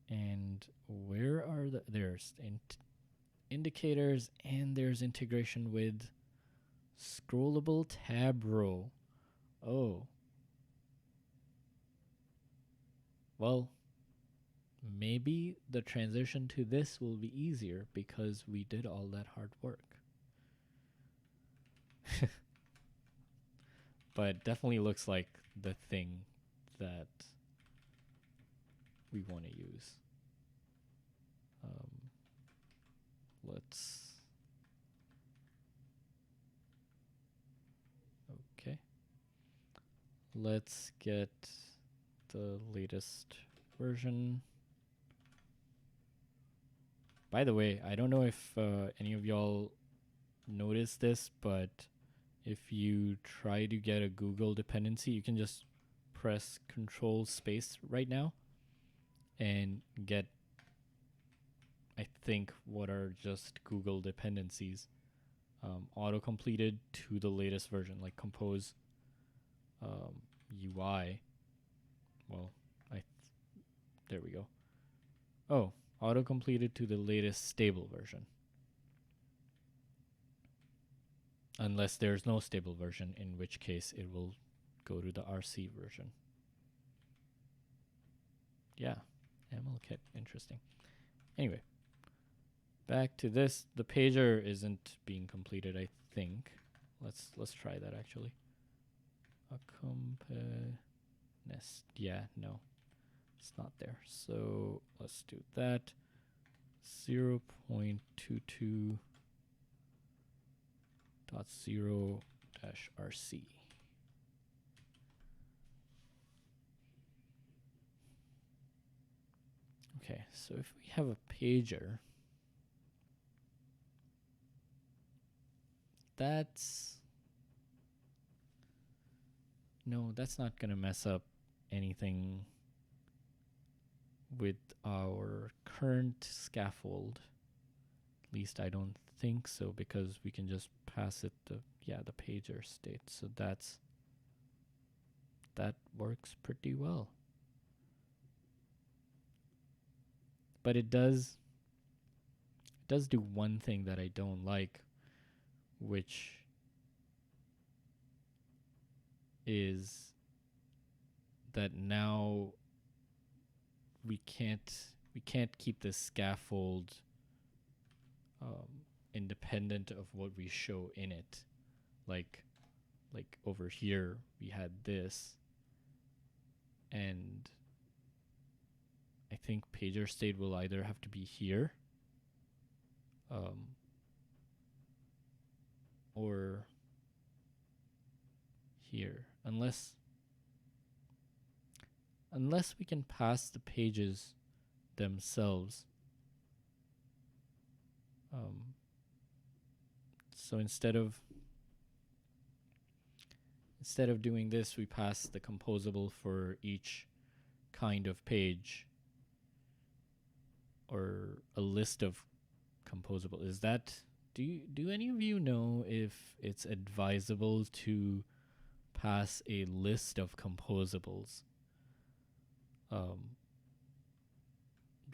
And where are there's indicators, and there's integration with scrollable tab row. Oh. Well, maybe the transition to this will be easier because we did all that hard work. But definitely looks like the thing that we want to use. Okay. Let's get the latest version. By the way, I don't know if any of y'all noticed this, but if you try to get a Google dependency, you can just press Control Space right now and get, I think, what are just Google dependencies auto-completed to the latest version, like Compose UI. Well, there we go. Oh, auto-completed to the latest stable version. Unless there's no stable version, in which case it will go to the RC version. Yeah, MLKit, interesting. Anyway, back to this. The pager isn't being completed, I think. Let's try that actually. Accompanist. Yeah, no. It's not there. So let's do that. 0.22.0-RC. Okay, so if we have a pager, that's not going to mess up anything with our current scaffold. At least I don't think so, because we can just pass it the pager state. So that works pretty well. But it does does do one thing that I don't like, which is that now we can't keep this scaffold independent of what we show in it. Like over here we had this, and I think pager state will either have to be here or here, unless we can pass the pages themselves. So instead of doing this, we pass the composable for each kind of page, or a list of composable. Is that, do any of you know if it's advisable to pass a list of composables?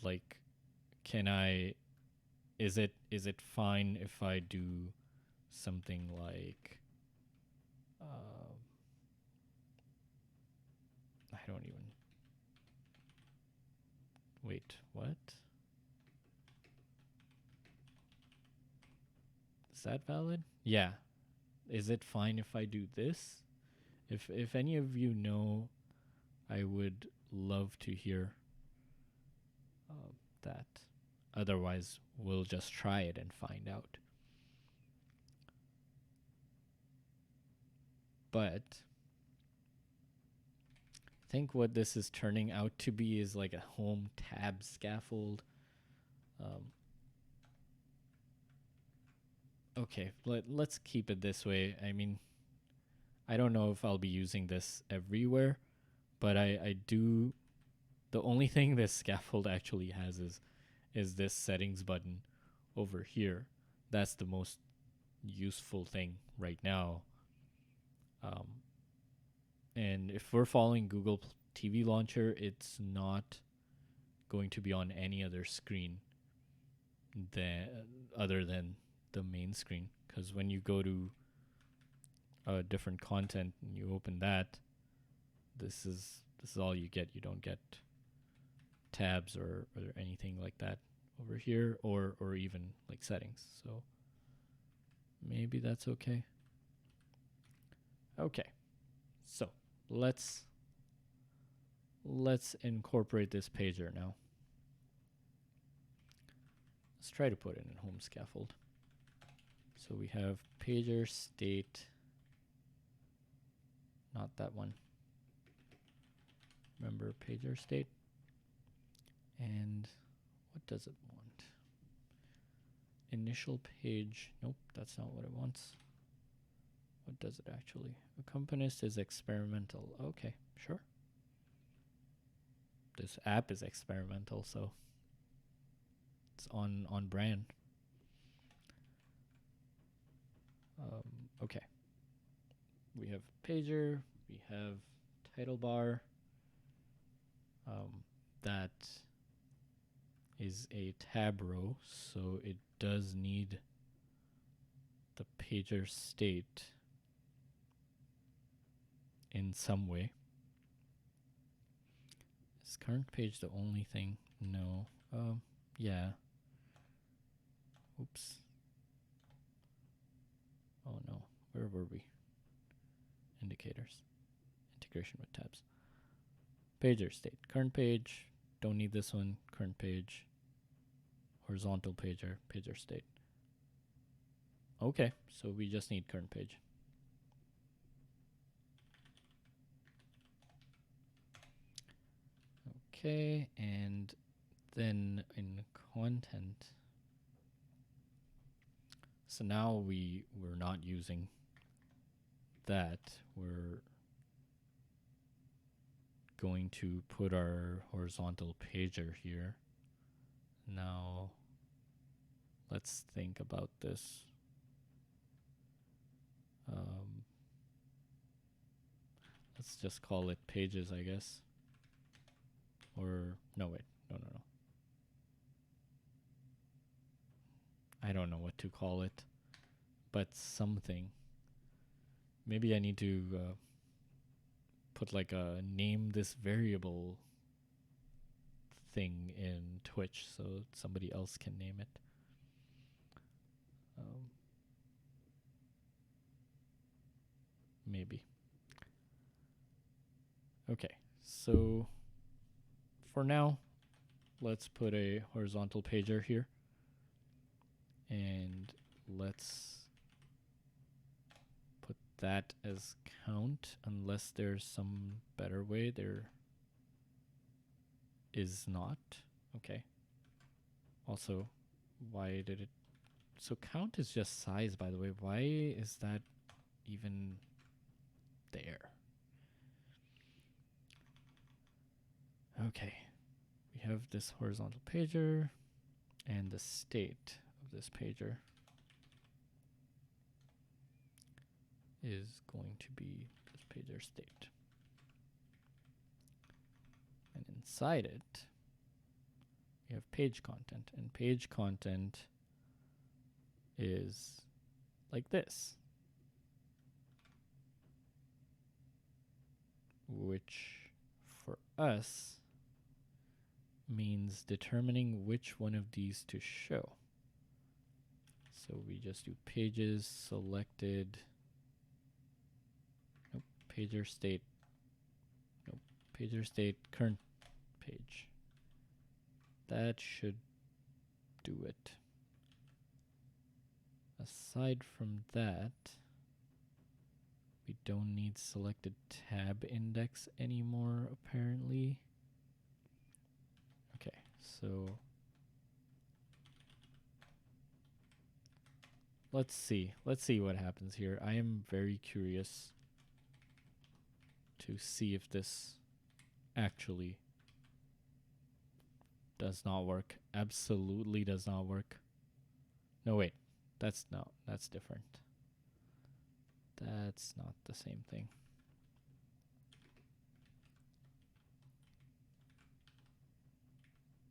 Like, is it fine if I do something like I don't even, wait, what? Is that valid? Yeah. Is it fine if I do this? If any of you know, I would love to hear that. Otherwise, we'll just try it and find out. But I think what this is turning out to be is like a home tab scaffold. Okay, let's keep it this way. I mean, I don't know if I'll be using this everywhere, but I do. The only thing this scaffold actually has is this settings button over here. That's the most useful thing right now. And if we're following Google TV Launcher, it's not going to be on any other screen other than the main screen. Because when you go to different content and you open that, this is all you get. You don't get tabs or anything like that over here, or even like settings. So maybe that's okay. Okay, so let's incorporate this pager now. Let's try to put it in home scaffold. So we have pager state, not that one. Remember pager state. And what does it want? Initial page. Nope, that's not what it wants. What does it actually? Accompanist is experimental. Okay, sure. This app is experimental, so it's on brand. Okay. We have pager. We have title bar. That is a tab row, so it does need the pager state in some way. Is current page the only thing? No. Yeah. Oops. Oh no. Where were we? Indicators. Integration with tabs. Pager state. Current page. Don't need this one. Current page. Horizontal pager. Pager state. Okay, so we just need current page. Okay, and then in content, so now we're not using that. We're going to put our horizontal pager here. Now, let's think about this. Let's just call it pages, I guess. Or, no, wait. No. I don't know what to call it, but something. Maybe I need to put like a name this variable thing in Twitch so somebody else can name it. Maybe. Okay, so for now, let's put a horizontal pager here. And let's put that as count, unless there's some better way. There is not. Okay. Also, why did it... So count is just size, by the way. Why is that even there? Okay. We have this horizontal pager and the state of this pager is going to be this pager state. And inside it, we have page content, and page content is like this, which for us means determining which one of these to show. So we just do pages selected, nope, pager state, nope, pager state current page. That should do it. Aside from that, we don't need selected tab index anymore, apparently. Okay, so let's see what happens here. I am very curious to see if this actually does not work. Absolutely does not work. No, wait, that's different. That's not the same thing.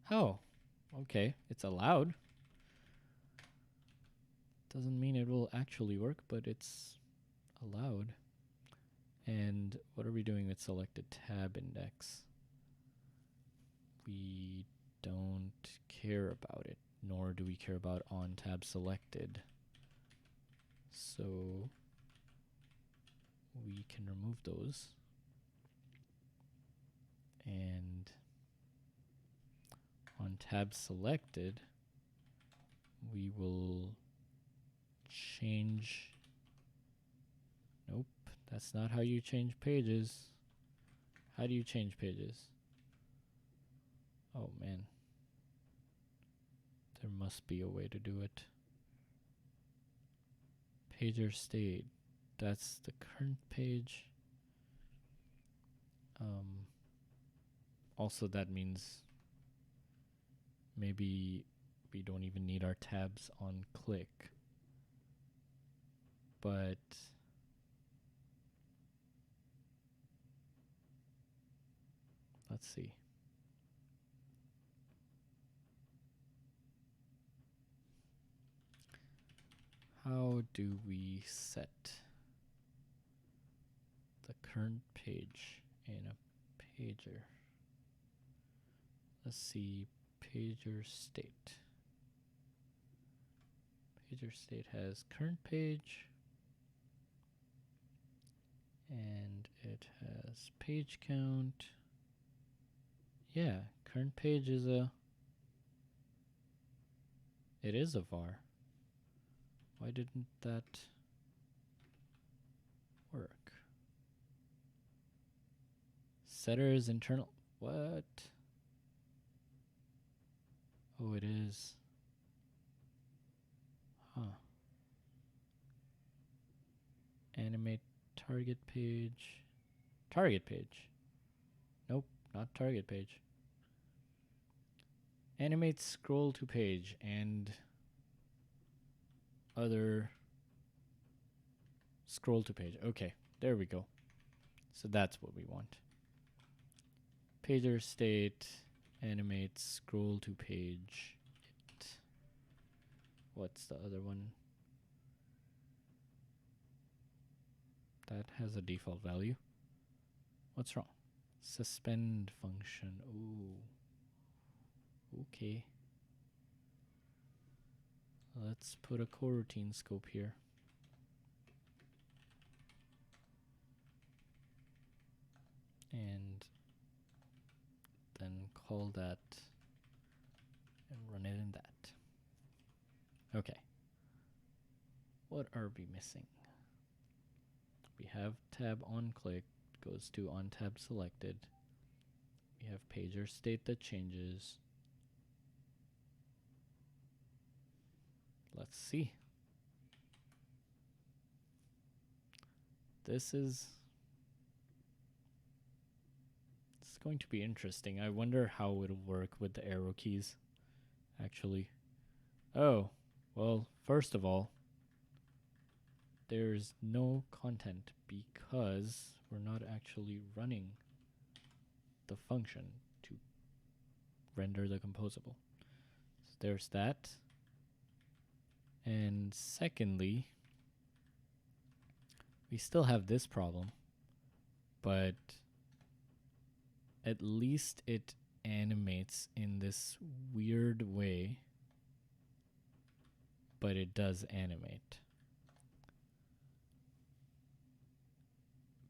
Oh, okay, it's allowed. Doesn't mean it will actually work, but it's allowed. And what are we doing with selected tab index? We don't care about it, nor do we care about on tab selected. So we can remove those. And on tab selected, we will change. Nope, that's not how you change pages. How do you change pages? Oh man, there must be a way to do it. Pager state, that's the current page. Also, that means maybe we don't even need our tabs on click. But let's see. How do we set the current page in a pager? Let's see, pager state. Pager state has current page, and it has page count. Yeah, current page is it is a var. Why didn't that work? Setter is internal. What? Oh, it is. Huh. Animate target page. Target page. Nope, not target page. Animate scroll to page and other scroll to page. Okay, there we go. So that's what we want. Pager state, animate scroll to page. what's the other one? That has a default value. What's wrong? Suspend function. Ooh. Okay. Let's put a coroutine scope here. And then call that and run it in that. Okay. What are we missing? We have tab on click goes to on tab selected. We have pager state that changes. Let's see. This is going to be interesting. I wonder how it'll work with the arrow keys, actually. Oh, well, first of all, there's no content because we're not actually running the function to render the composable. So there's that. And secondly, we still have this problem, but at least it animates in this weird way, but it does animate.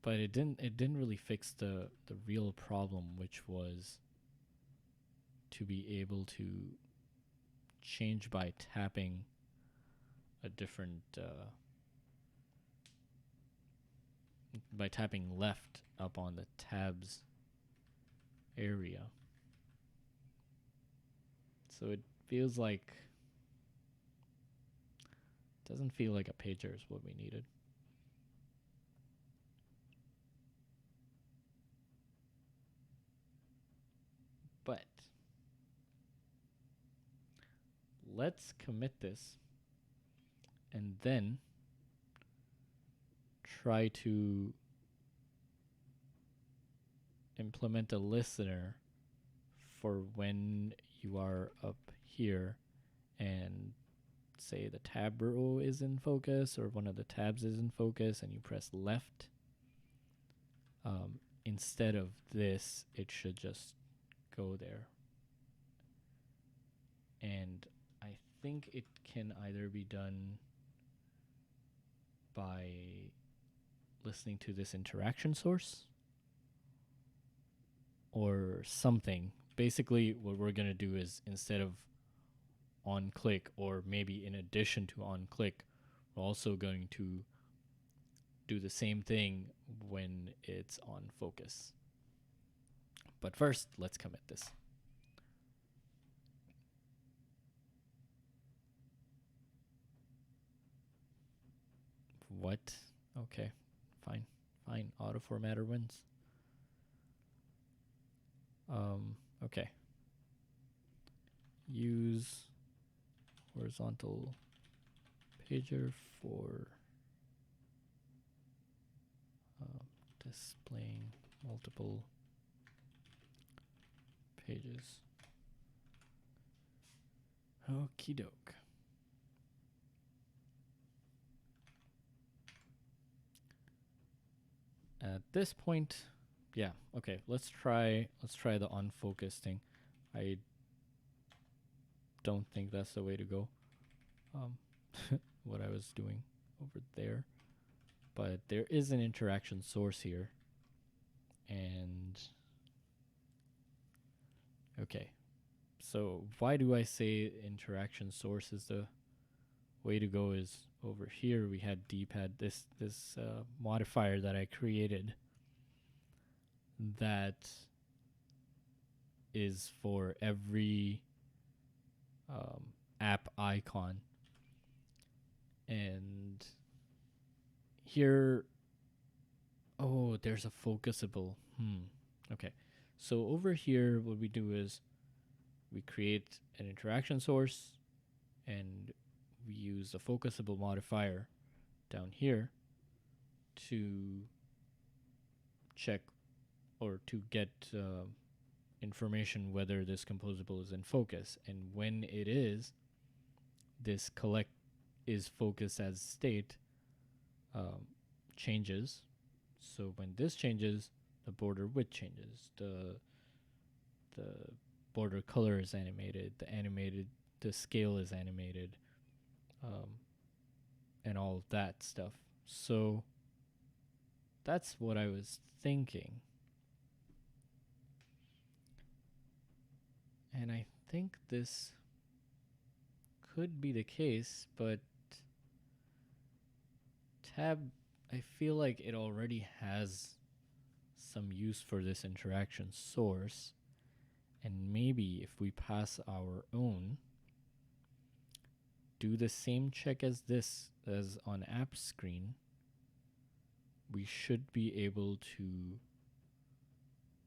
But it didn't really fix the real problem, which was to be able to change by tapping a different by tapping left up on the tabs area. So it feels like, doesn't feel like a pager is what we needed. But let's commit this and then try to implement a listener for when you are up here and say the tab row is in focus or one of the tabs is in focus and you press left. Instead of this, it should just go there. And I think it can either be done by listening to this interaction source or something. Basically, what we're going to do is instead of on click, or maybe in addition to on click, we're also going to do the same thing when it's on focus. But first, let's commit this. What? Okay, fine. Auto formatter wins. Okay. Use horizontal pager for displaying multiple pages. Okie doke. At this point, yeah, okay, let's try the unfocus thing. I don't think that's the way to go. What I was doing over there. But there is an interaction source here. And okay. So why do I say interaction source is the way to go? Is over here we had dpad, this modifier that I created that is for every app icon. And here, oh, there's a focusable. Okay. So over here, what we do is we create an interaction source and we use a focusable modifier down here to check or to get information whether this composable is in focus. And when it is, this collect is focused as state changes. So when this changes, the border width changes. The border color is animated. The scale is animated, and all of that stuff. So that's what I was thinking. And I think this could be the case, but tab, I feel like it already has some use for this interaction source. And maybe if we pass our own, do the same check as this, as on app screen, we should be able to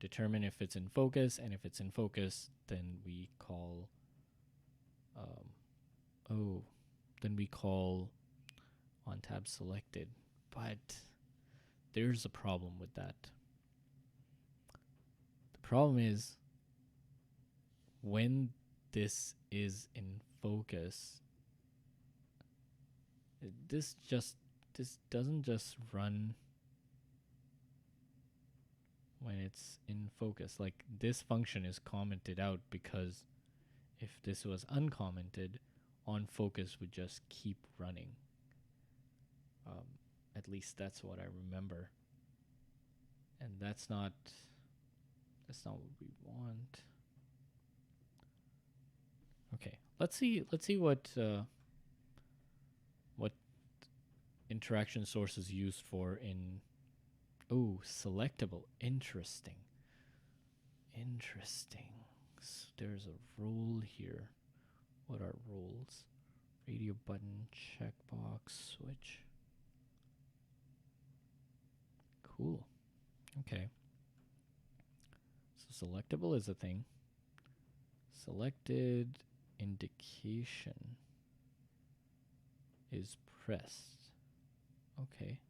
determine if it's in focus, and if it's in focus, then we call, then we call on tab selected. But there's a problem with that. The problem is when this is in focus, this doesn't just run when it's in focus. Like, this function is commented out because if this was uncommented, on focus would just keep running. At least that's what I remember. And that's not what we want. Okay, let's see what interaction source is used for in selectable. Interesting. So there's a role here. What are roles? Radio button, checkbox, switch. Cool. Okay. So selectable is a thing. Selected indication is pressed. Okay.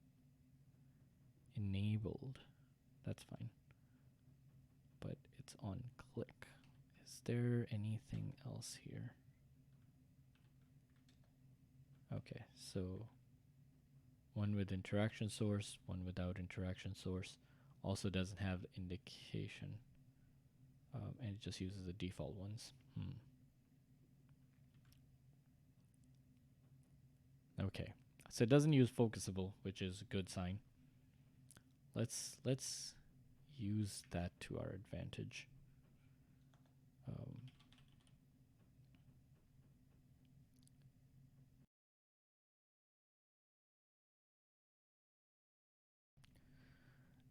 Enabled. That's fine. But it's on click. Is there anything else here? Okay, so one with interaction source, one without interaction source. Also doesn't have indication. And it just uses the default ones. Okay, so it doesn't use focusable, which is a good sign. Let's use that to our advantage.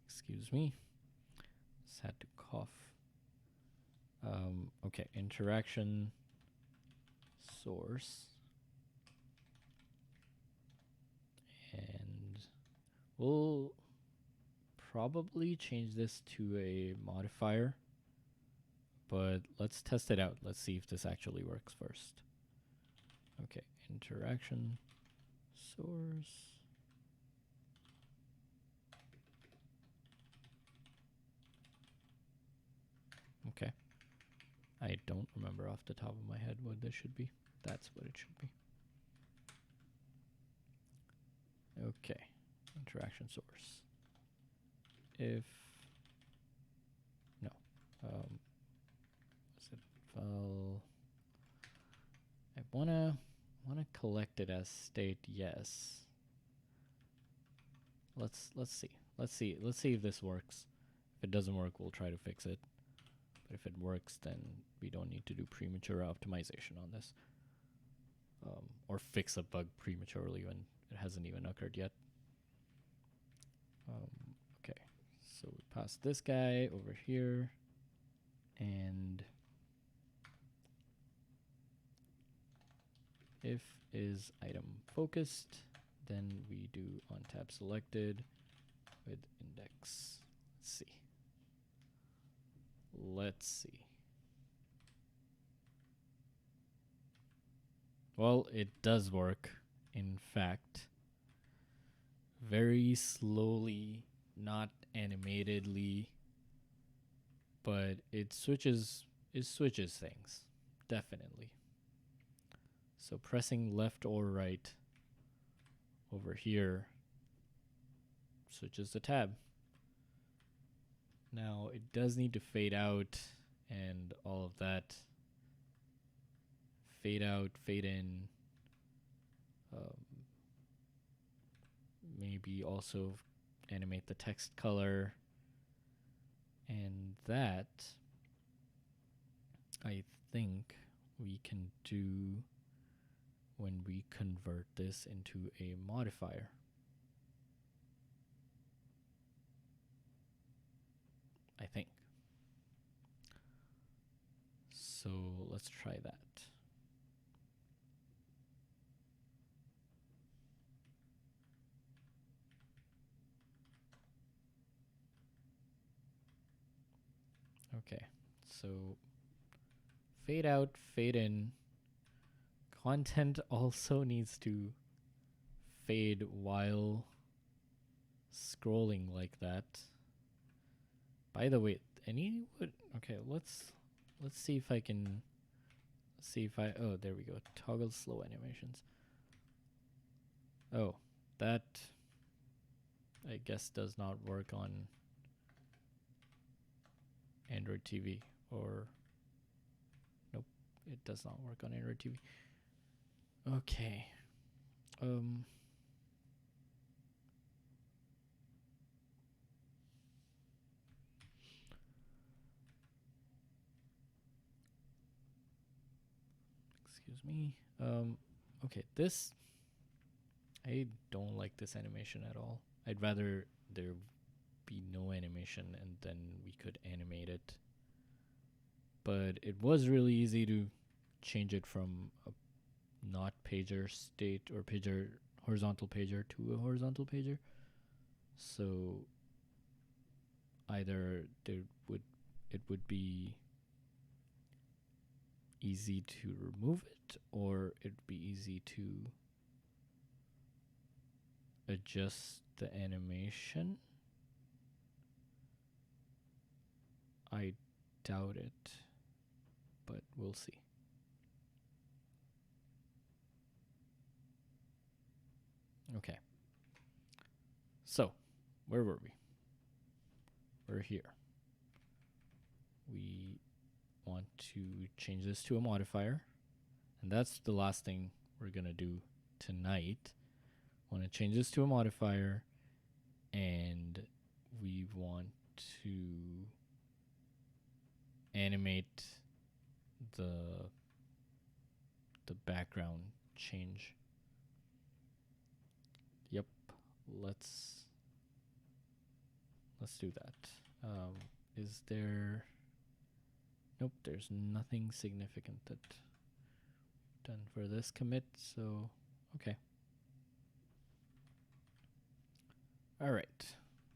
Excuse me. Just had to cough. Okay, interaction source. And we'll probably change this to a modifier, but let's test it out. Let's see if this actually works first. Okay, interaction source. Okay. I don't remember off the top of my head what this should be. That's what it should be. Okay, interaction source. If no, what's it? File. I wanna collect it as state. Yes. Let's see. Let's see if this works. If it doesn't work, we'll try to fix it. But if it works, then we don't need to do premature optimization on this. Or fix a bug prematurely when it hasn't even occurred yet. Okay, so we pass this guy over here, and if is item focused, then we do on tab selected with index. Let's see. Well, it does work, in fact. Very slowly, not animatedly, but it switches things, definitely. So pressing left or right over here switches the tab. Now it does need to fade out and all of that. Fade out, fade in. Maybe also animate the text color. And that, I think, we can do when we convert this into a modifier. I think. So let's try that. Okay, so fade out, fade in. Content also needs to fade while scrolling like that. By the way, okay, let's see if I can oh, there we go. Toggle slow animations. Oh, that I guess does not work on Android TV, or nope, it does not work on Android TV. Okay. Excuse me. Okay, this, I don't like this animation at all. I'd rather there be no animation and then we could animate it. But it was really easy to change it from a not pager state or pager horizontal pager to a horizontal pager. So either it would be easy to remove it, or it'd be easy to adjust the animation. I doubt it, but we'll see. Okay. So, where were we? We're here. We want to change this to a modifier, and that's the last thing we're gonna do tonight. Want to change this to a modifier, and we want to animate the background change. Yep, let's do that. Is there? Nope, there's nothing significant that done for this commit, so okay. All right,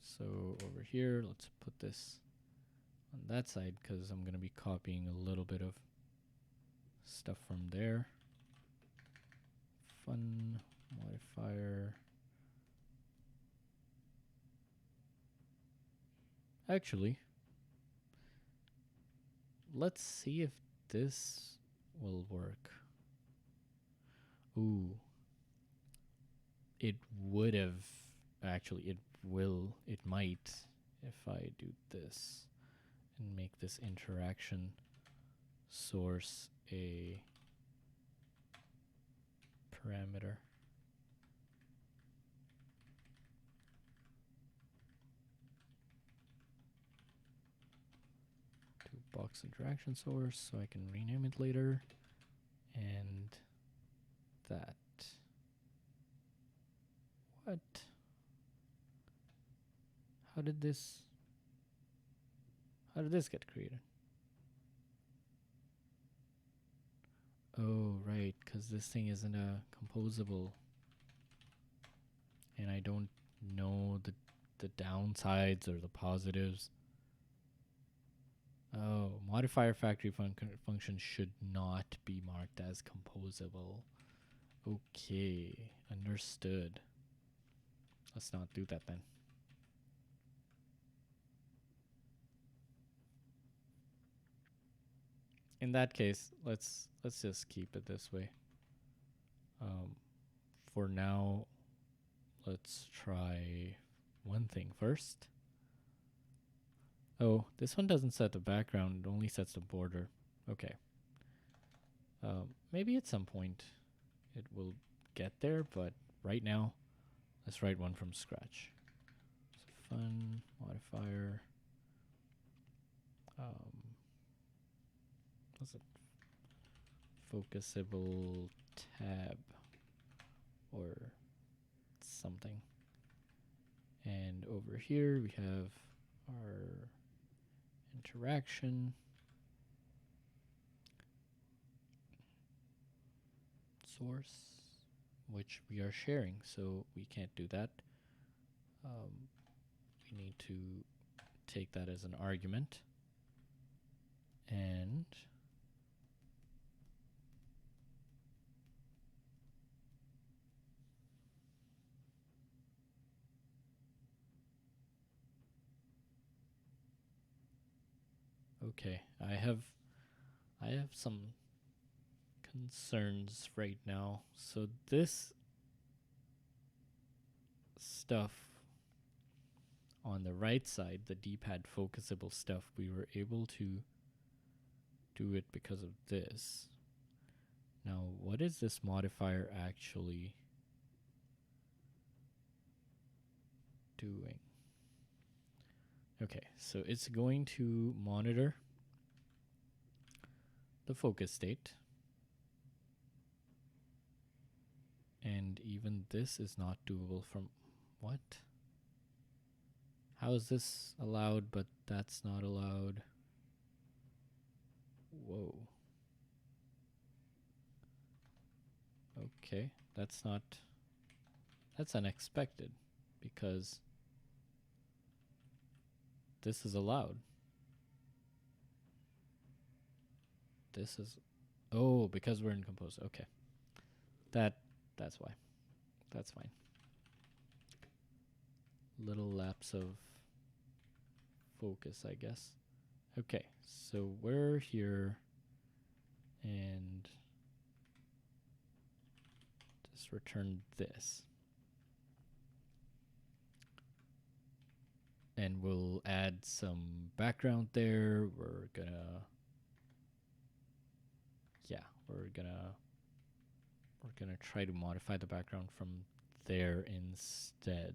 so over here, let's put this on that side because I'm gonna be copying a little bit of stuff from there. Fun modifier. Actually, let's see if this will work. Ooh. It would have, actually, it might if I do this and make this interaction source a parameter. To box interaction source so I can rename it later. And that. What? How did this get created? Oh, right, because this thing isn't a composable. And I don't know the downsides or the positives. Oh, modifier factory function should not be marked as composable. Okay, understood. Let's not do that then. In that case, let's just keep it this way. Um, for now, let's try one thing first. Oh, this one doesn't set the background, it only sets the border. Okay. Maybe at some point it will get there, but right now, let's write one from scratch. So fun modifier. What's it? Focusable tab or something. And over here we have our interaction source, which we are sharing, so we can't do that. We need to take that as an argument. And okay, I have some concerns right now. So this stuff on the right side, the D-pad focusable stuff, we were able to do it because of this. Now, what is this modifier actually doing? Okay, so it's going to monitor the focus state. And even this is not doable from what? How is this allowed, but that's not allowed? Whoa. Okay, that's unexpected because this is allowed. This is, oh, because we're in Compose. Okay. That's why. That's fine. Little lapse of focus, I guess. Okay, so we're here and just return this. And we'll add some background there. We're gonna try to modify the background from there instead.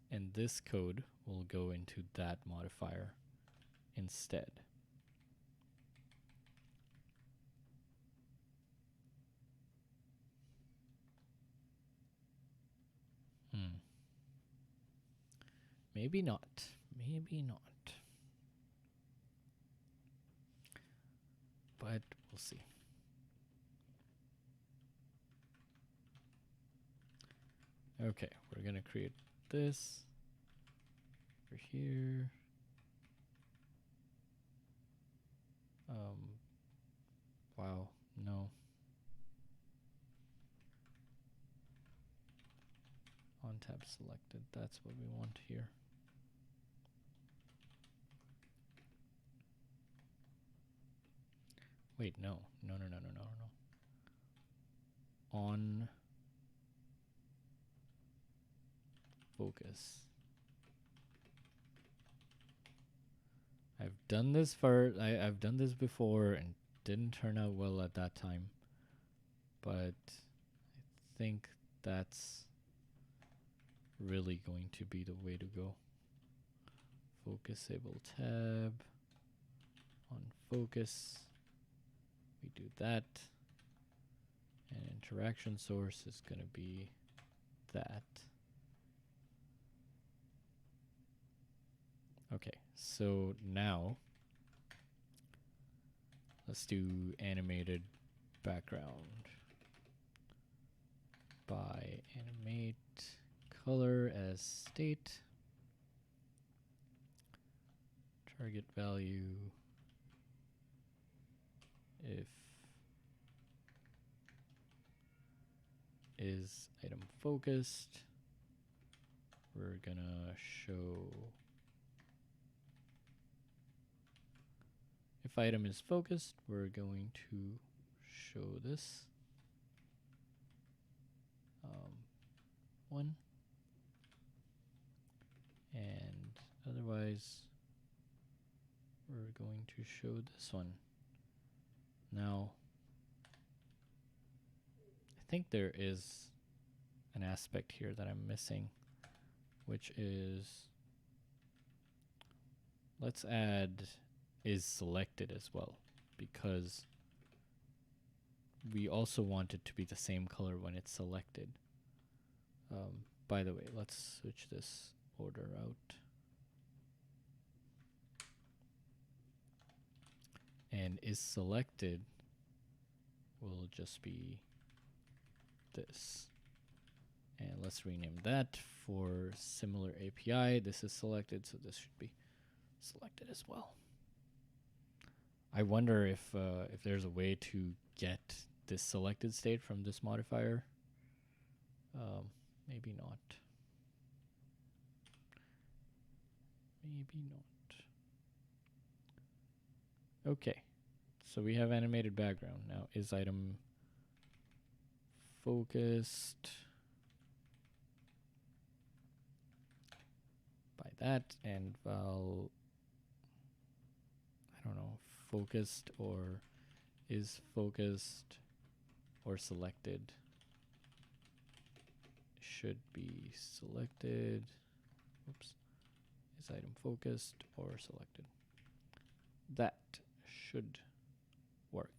And this code will go into that modifier instead. Maybe not. Maybe not. But we'll see. Okay, we're going to create this over here. Wow, no. On tab selected, that's what we want here. Wait, no. On focus. I've done this I've done this before and didn't turn out well at that time. But I think that's really going to be the way to go. Focusable tab. On focus. We do that. And interaction source is going to be that. Okay, so now let's do animated background by animate color as state, target value if is item focused, we're gonna show if item is focused, we're going to show this one, and otherwise we're going to show this one. Now, I think there is an aspect here that I'm missing, which is, let's add is selected as well, because we also want it to be the same color when it's selected. By the way, let's switch this order out. And is selected will just be this. And let's rename that for similar API. This is selected, so this should be selected as well. I wonder if there's a way to get this selected state from this modifier. Maybe not. Maybe not. Okay, so we have animated background. Now, is item focused by that, and val, I don't know, focused or is focused or selected, should be selected. Oops. Is item focused or selected? That should work.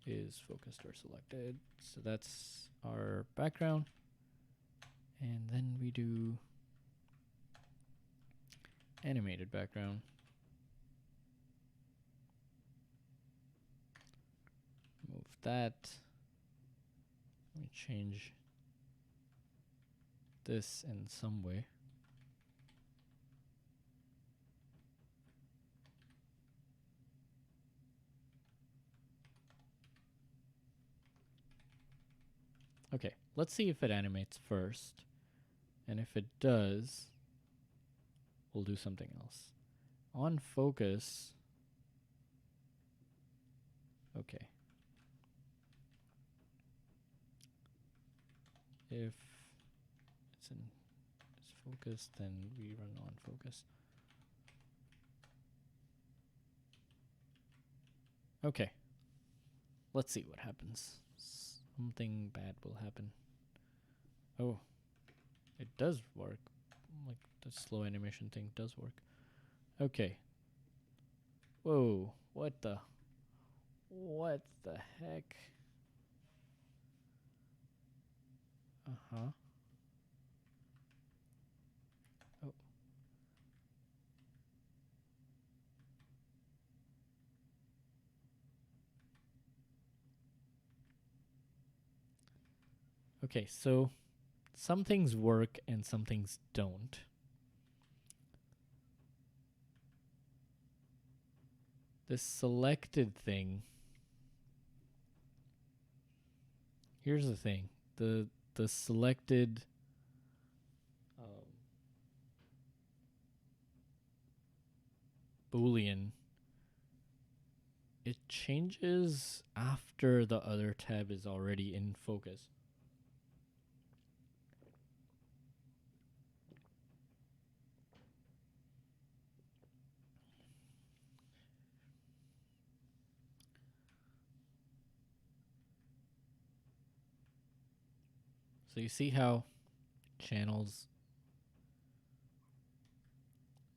Is focused or selected. So that's our background. And then we do animated background. Move that. Let me change this in some way. Okay, let's see if it animates first. And if it does, we'll do something else. On focus, okay. If it's focused, then we run on focus. Okay. Let's see what happens. Something bad will happen. Oh, it does work. Like the slow animation thing does work. Okay. Whoa, what the heck? Uh-huh. Oh. Okay, so some things work and some things don't. This selected thing. Here's the thing. The selected Boolean, it changes after the other tab is already in focus. So you see how channels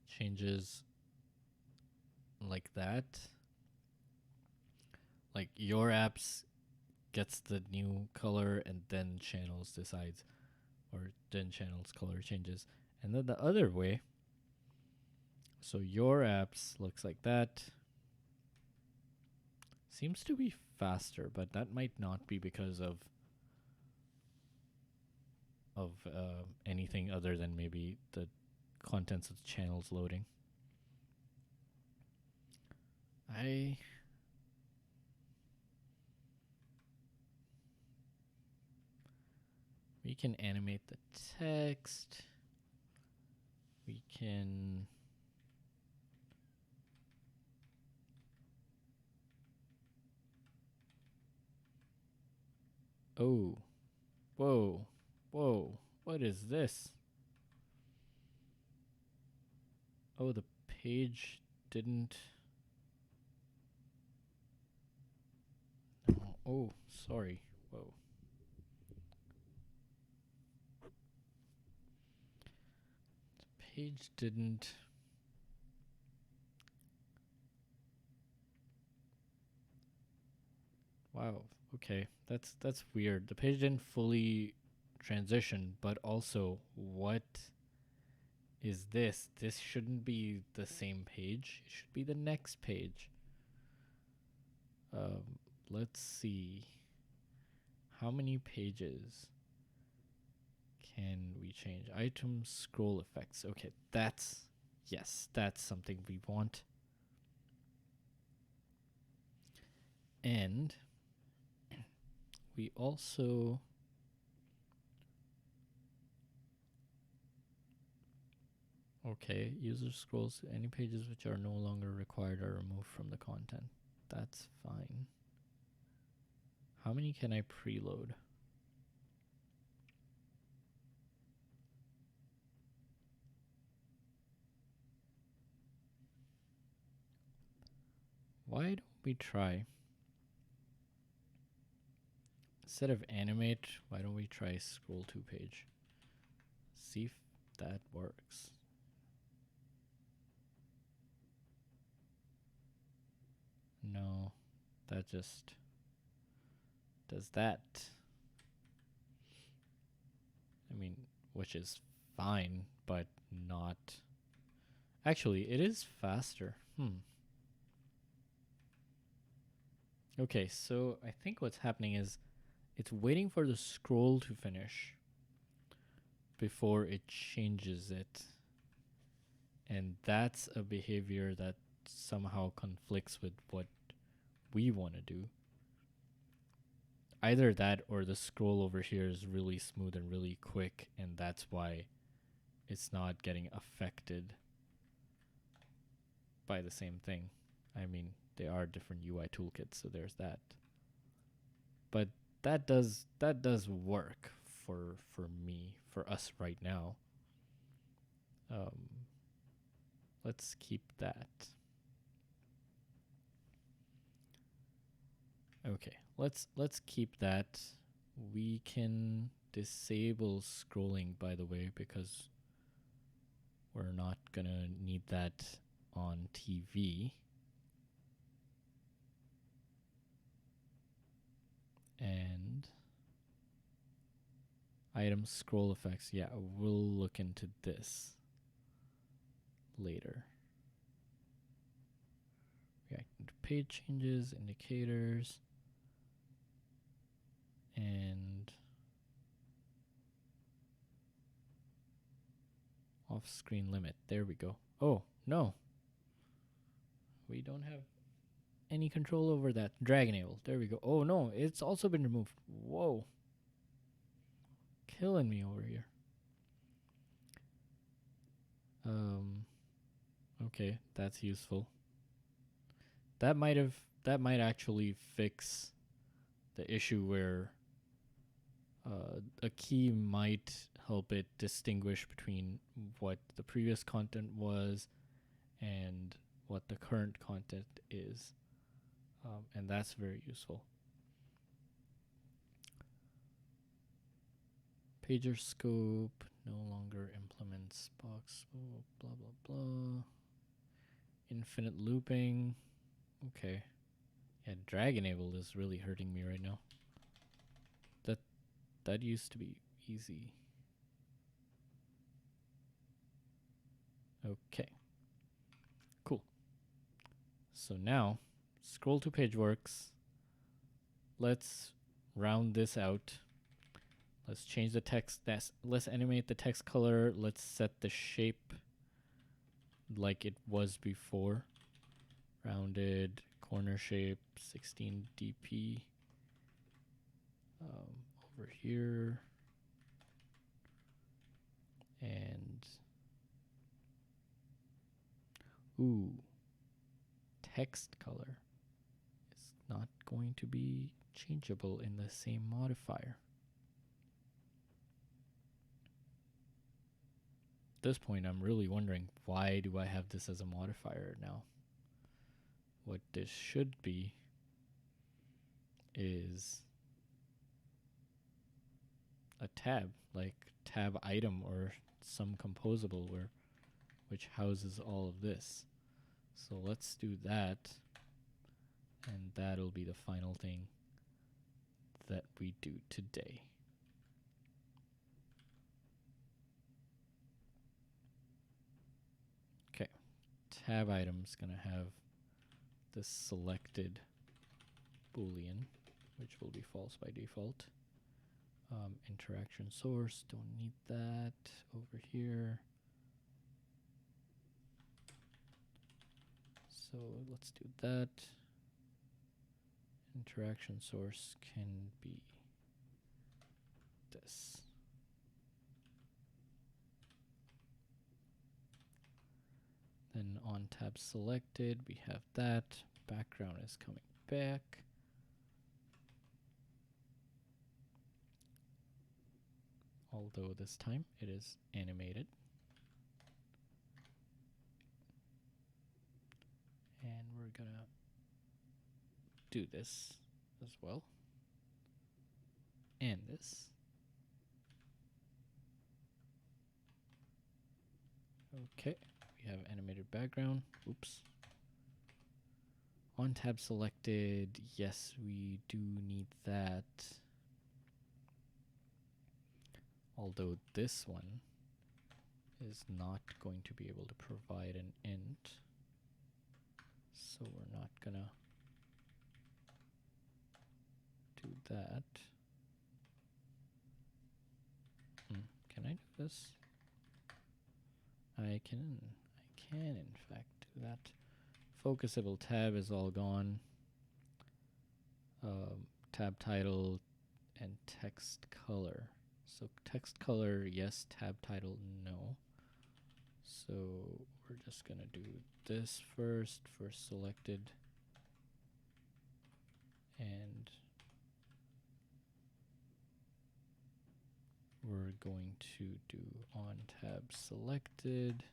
changes like that? Like your apps gets the new color and then channels decides, or then channels color changes. And then the other way, so your apps looks like that. Seems to be faster, but that might not be because of anything other than maybe the contents of the channels loading. We We can animate the text. We can... Oh. Whoa. Whoa. What is this? Oh, the page didn't... Oh, sorry. Whoa. The page didn't... Wow. Okay. That's weird. The page didn't fully transition, but also what is this? This shouldn't be the same page. It should be the next page. Let's see. How many pages can we change? Item scroll effects. Okay, that's... Yes, that's something we want. And we also... Okay, user scrolls to any pages which are no longer required are removed from the content. That's fine. How many can I preload? Why don't we try... Instead of animate, why don't we try scroll to page? See if that works. No, that just does that. I mean, which is fine, but not... Actually, it is faster. Okay, so I think what's happening is it's waiting for the scroll to finish before it changes it. And that's a behavior that somehow conflicts with what we want to do. Either that or the scroll over here is really smooth and really quick, and that's why it's not getting affected by the same thing. I mean, they are different UI toolkits, so there's that. But that does work for me, for us right now. Let's keep that. Okay, let's keep that. We can disable scrolling, by the way, because we're not gonna need that on TV. And item scroll effects, yeah, we'll look into this later. Reacting to page changes, indicators, and off-screen limit. There we go. Oh, no. We don't have any control over that. Drag enable. There we go. Oh, no. It's also been removed. Whoa. Killing me over here. Okay, that's useful. That might actually fix the issue where a key might help it distinguish between what the previous content was and what the current content is. And that's very useful. Pager scope no longer implements box, blah, blah, blah. Infinite looping. Okay. Yeah, drag enable is really hurting me right now. That used to be easy. Okay. Cool. So now, scroll to page works. Let's round this out. Let's change the text. Let's animate the text color. Let's set the shape like it was before. Rounded corner shape, 16 dp. Over here. And ooh, text color is not going to be changeable in the same modifier. At this point, I'm really wondering, why do I have this as a modifier now? What this should be is a tab, like tab item or some composable which houses all of this. So let's do that, and that'll be the final thing that we do today. Okay, tab item's gonna have this selected boolean, which will be false by default. Interaction source, don't need that over here. So let's do that. Interaction source can be this. Then on tab selected, we have that. Background is coming back. Although this time it is animated. And we're gonna do this as well. And this. Okay, we have animated background. Oops. On tab selected, yes, we do need that. Although this one is not going to be able to provide an int. So we're not gonna do that. Can I do this? I can in fact do that. Focusable tab is all gone. Tab title and text color. So text color, yes. Tab title, no. So we're just gonna do this first for selected, and we're going to do on tab selected.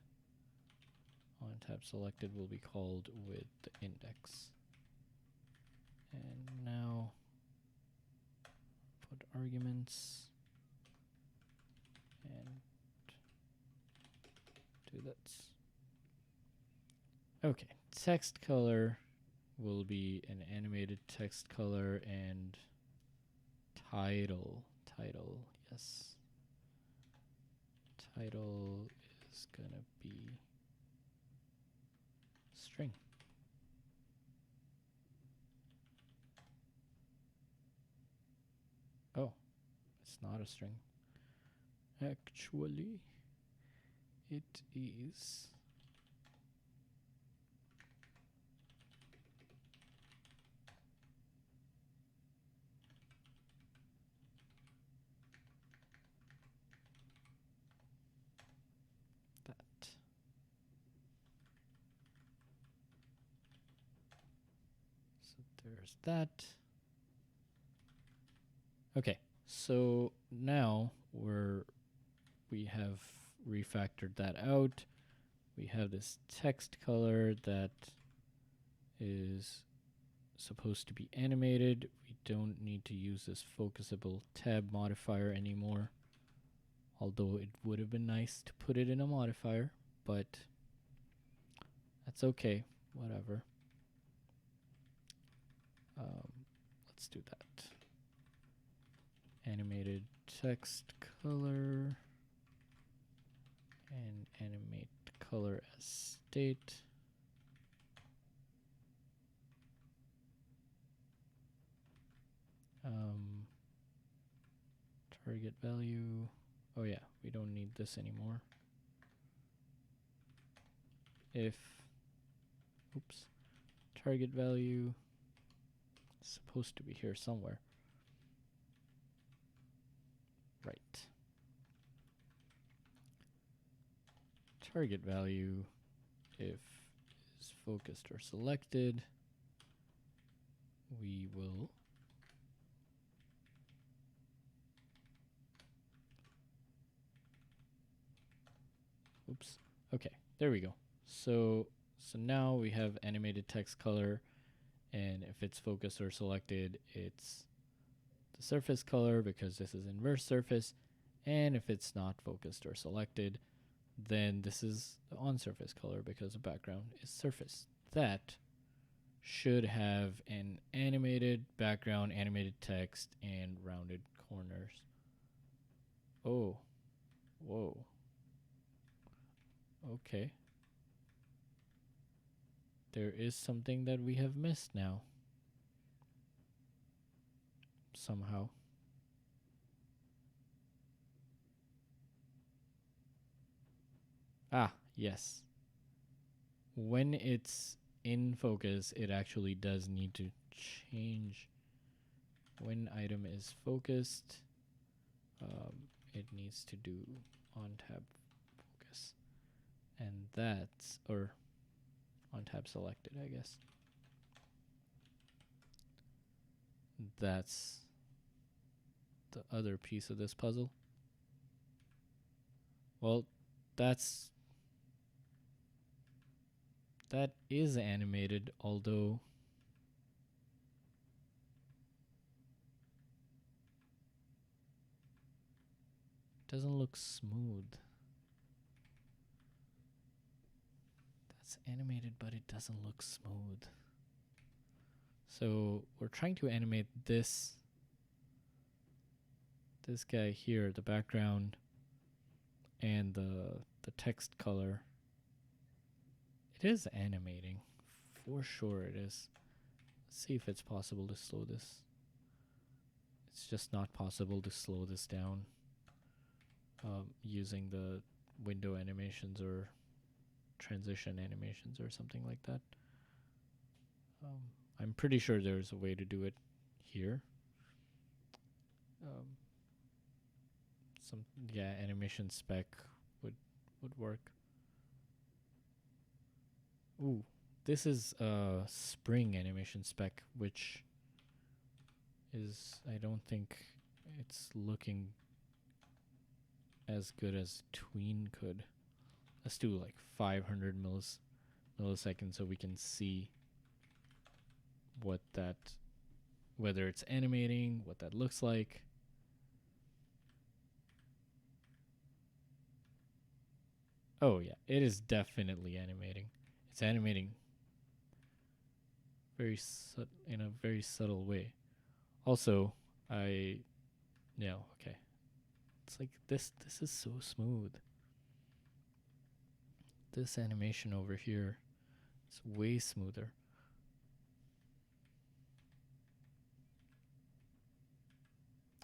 On tab selected will be called with the index. And now put arguments and do that. Okay, text color will be an animated text color, and title, yes. Title is gonna be string. Oh, it's not a string. Actually, it is. That. So there's that. Okay, so now we have refactored that out. We have this text color that is supposed to be animated. We don't need to use this focusable tab modifier anymore. Although it would have been nice to put it in a modifier, but that's okay, whatever. Let's do that. Animated text color and animate color as state. Target value. Oh yeah, we don't need this anymore. If, oops, target value is supposed to be here somewhere. Right. target value if is focused or selected, we will oops. Okay, there we go. So now we have animated text color, and if it's focused or selected, it's the surface color because this is inverse surface, and if it's not focused or selected, then this is the on surface color because the background is surface. That should have an animated background, animated text, and rounded corners. Oh, whoa. Okay. There is something that we have missed now. Somehow. Ah, yes. When it's in focus, it actually does need to change. When item is focused, it needs to do on tab focus. And that's, or on tab selected, I guess. That's the other piece of this puzzle. Well, that is animated, although it doesn't look smooth. That's animated, but it doesn't look smooth. So we're trying to animate this guy here, the background and the text color. It is animating. For sure it is. Let's see if it's possible to slow this. It's just not possible to slow this down using the window animations or transition animations or something like that. I'm pretty sure there's a way to do it here. Animation spec would work. Ooh, this is a spring animation spec, which is, I don't think it's looking as good as Tween could. Let's do like 500 milliseconds so we can see what that, whether it's animating, what that looks like. Oh yeah, it is definitely animating. It's animating in a very subtle way. Also, okay. It's like this is so smooth. This animation over here is way smoother.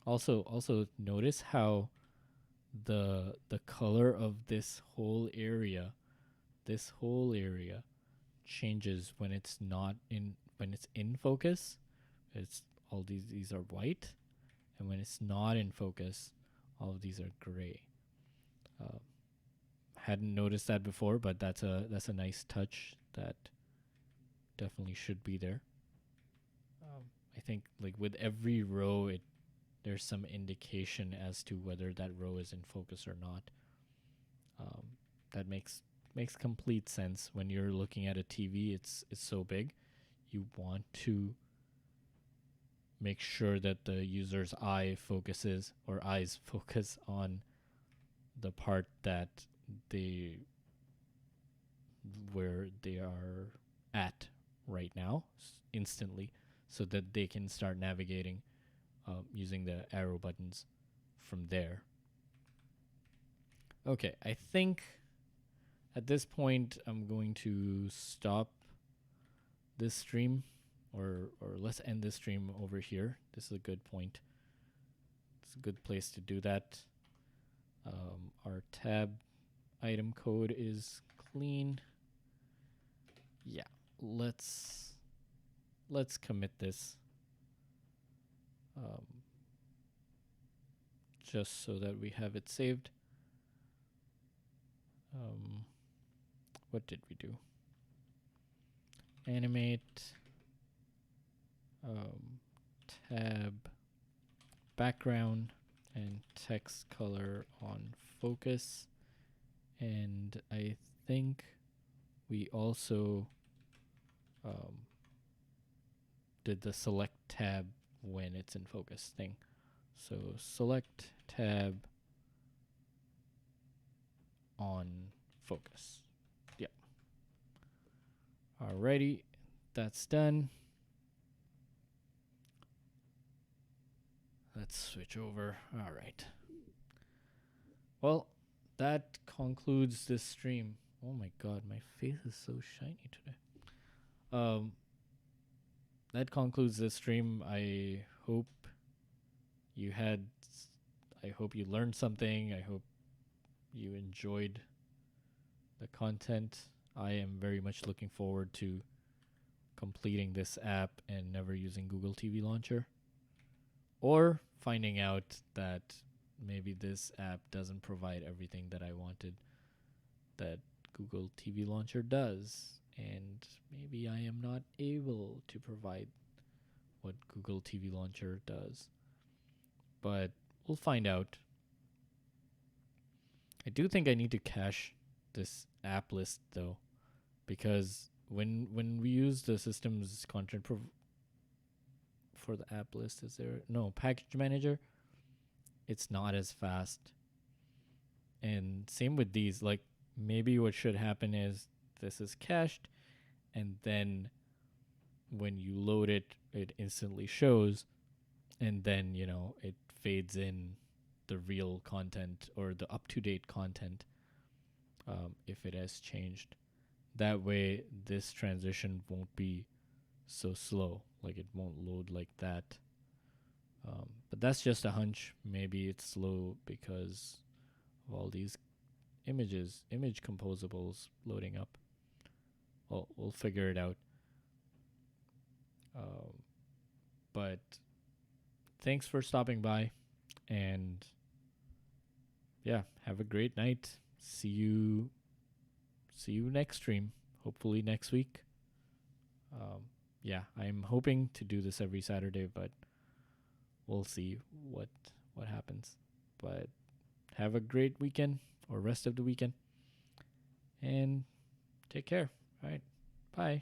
Also notice how the color of this whole area changes when it's in focus. It's all these are white, and when it's not in focus, all of these are gray. Hadn't noticed that before, but that's a nice touch that definitely should be there. I think like with every row, there's some indication as to whether that row is in focus or not. That makes complete sense. When you're looking at a TV, it's so big, you want to make sure that the user's eyes focus on the part that where they are at right now instantly, so that they can start navigating using the arrow buttons from there. Okay, I think at this point I'm going to stop this stream, or let's end this stream over here. This is a good point. It's a good place to do that. Our tab item code is clean. Yeah, let's commit this. Just so that we have it saved. what did we do? Animate, tab, background, and text color on focus. And I think we also did the select tab when it's in focus thing. So select tab on focus. Yep. Alrighty, that's done. Let's switch over. All right. Well, that concludes this stream. Oh my god, my face is so shiny today. That concludes this stream. I hope you learned something. I hope you enjoyed the content. I am very much looking forward to completing this app and never using Google TV Launcher, or finding out that maybe this app doesn't provide everything that I wanted that Google TV Launcher does, and maybe I am not able to provide what Google TV Launcher does. But we'll find out. I do think I need to cache this app list though, because when we use the system's content for the app list, is there no package manager? It's not as fast. And same with these. Like, maybe what should happen is this is cached, and then when you load it, it instantly shows, and then it fades in the real content or the up-to-date content if it has changed. That way this transition won't be so slow, like it won't load like that. But that's just a hunch. Maybe it's slow because of all these image composables loading up. Well, we'll figure it out. But thanks for stopping by, and yeah, have a great night. See you next stream, hopefully next week. Yeah, I'm hoping to do this every Saturday, but we'll see what happens. But have a great weekend or rest of the weekend, and take care. All right, bye.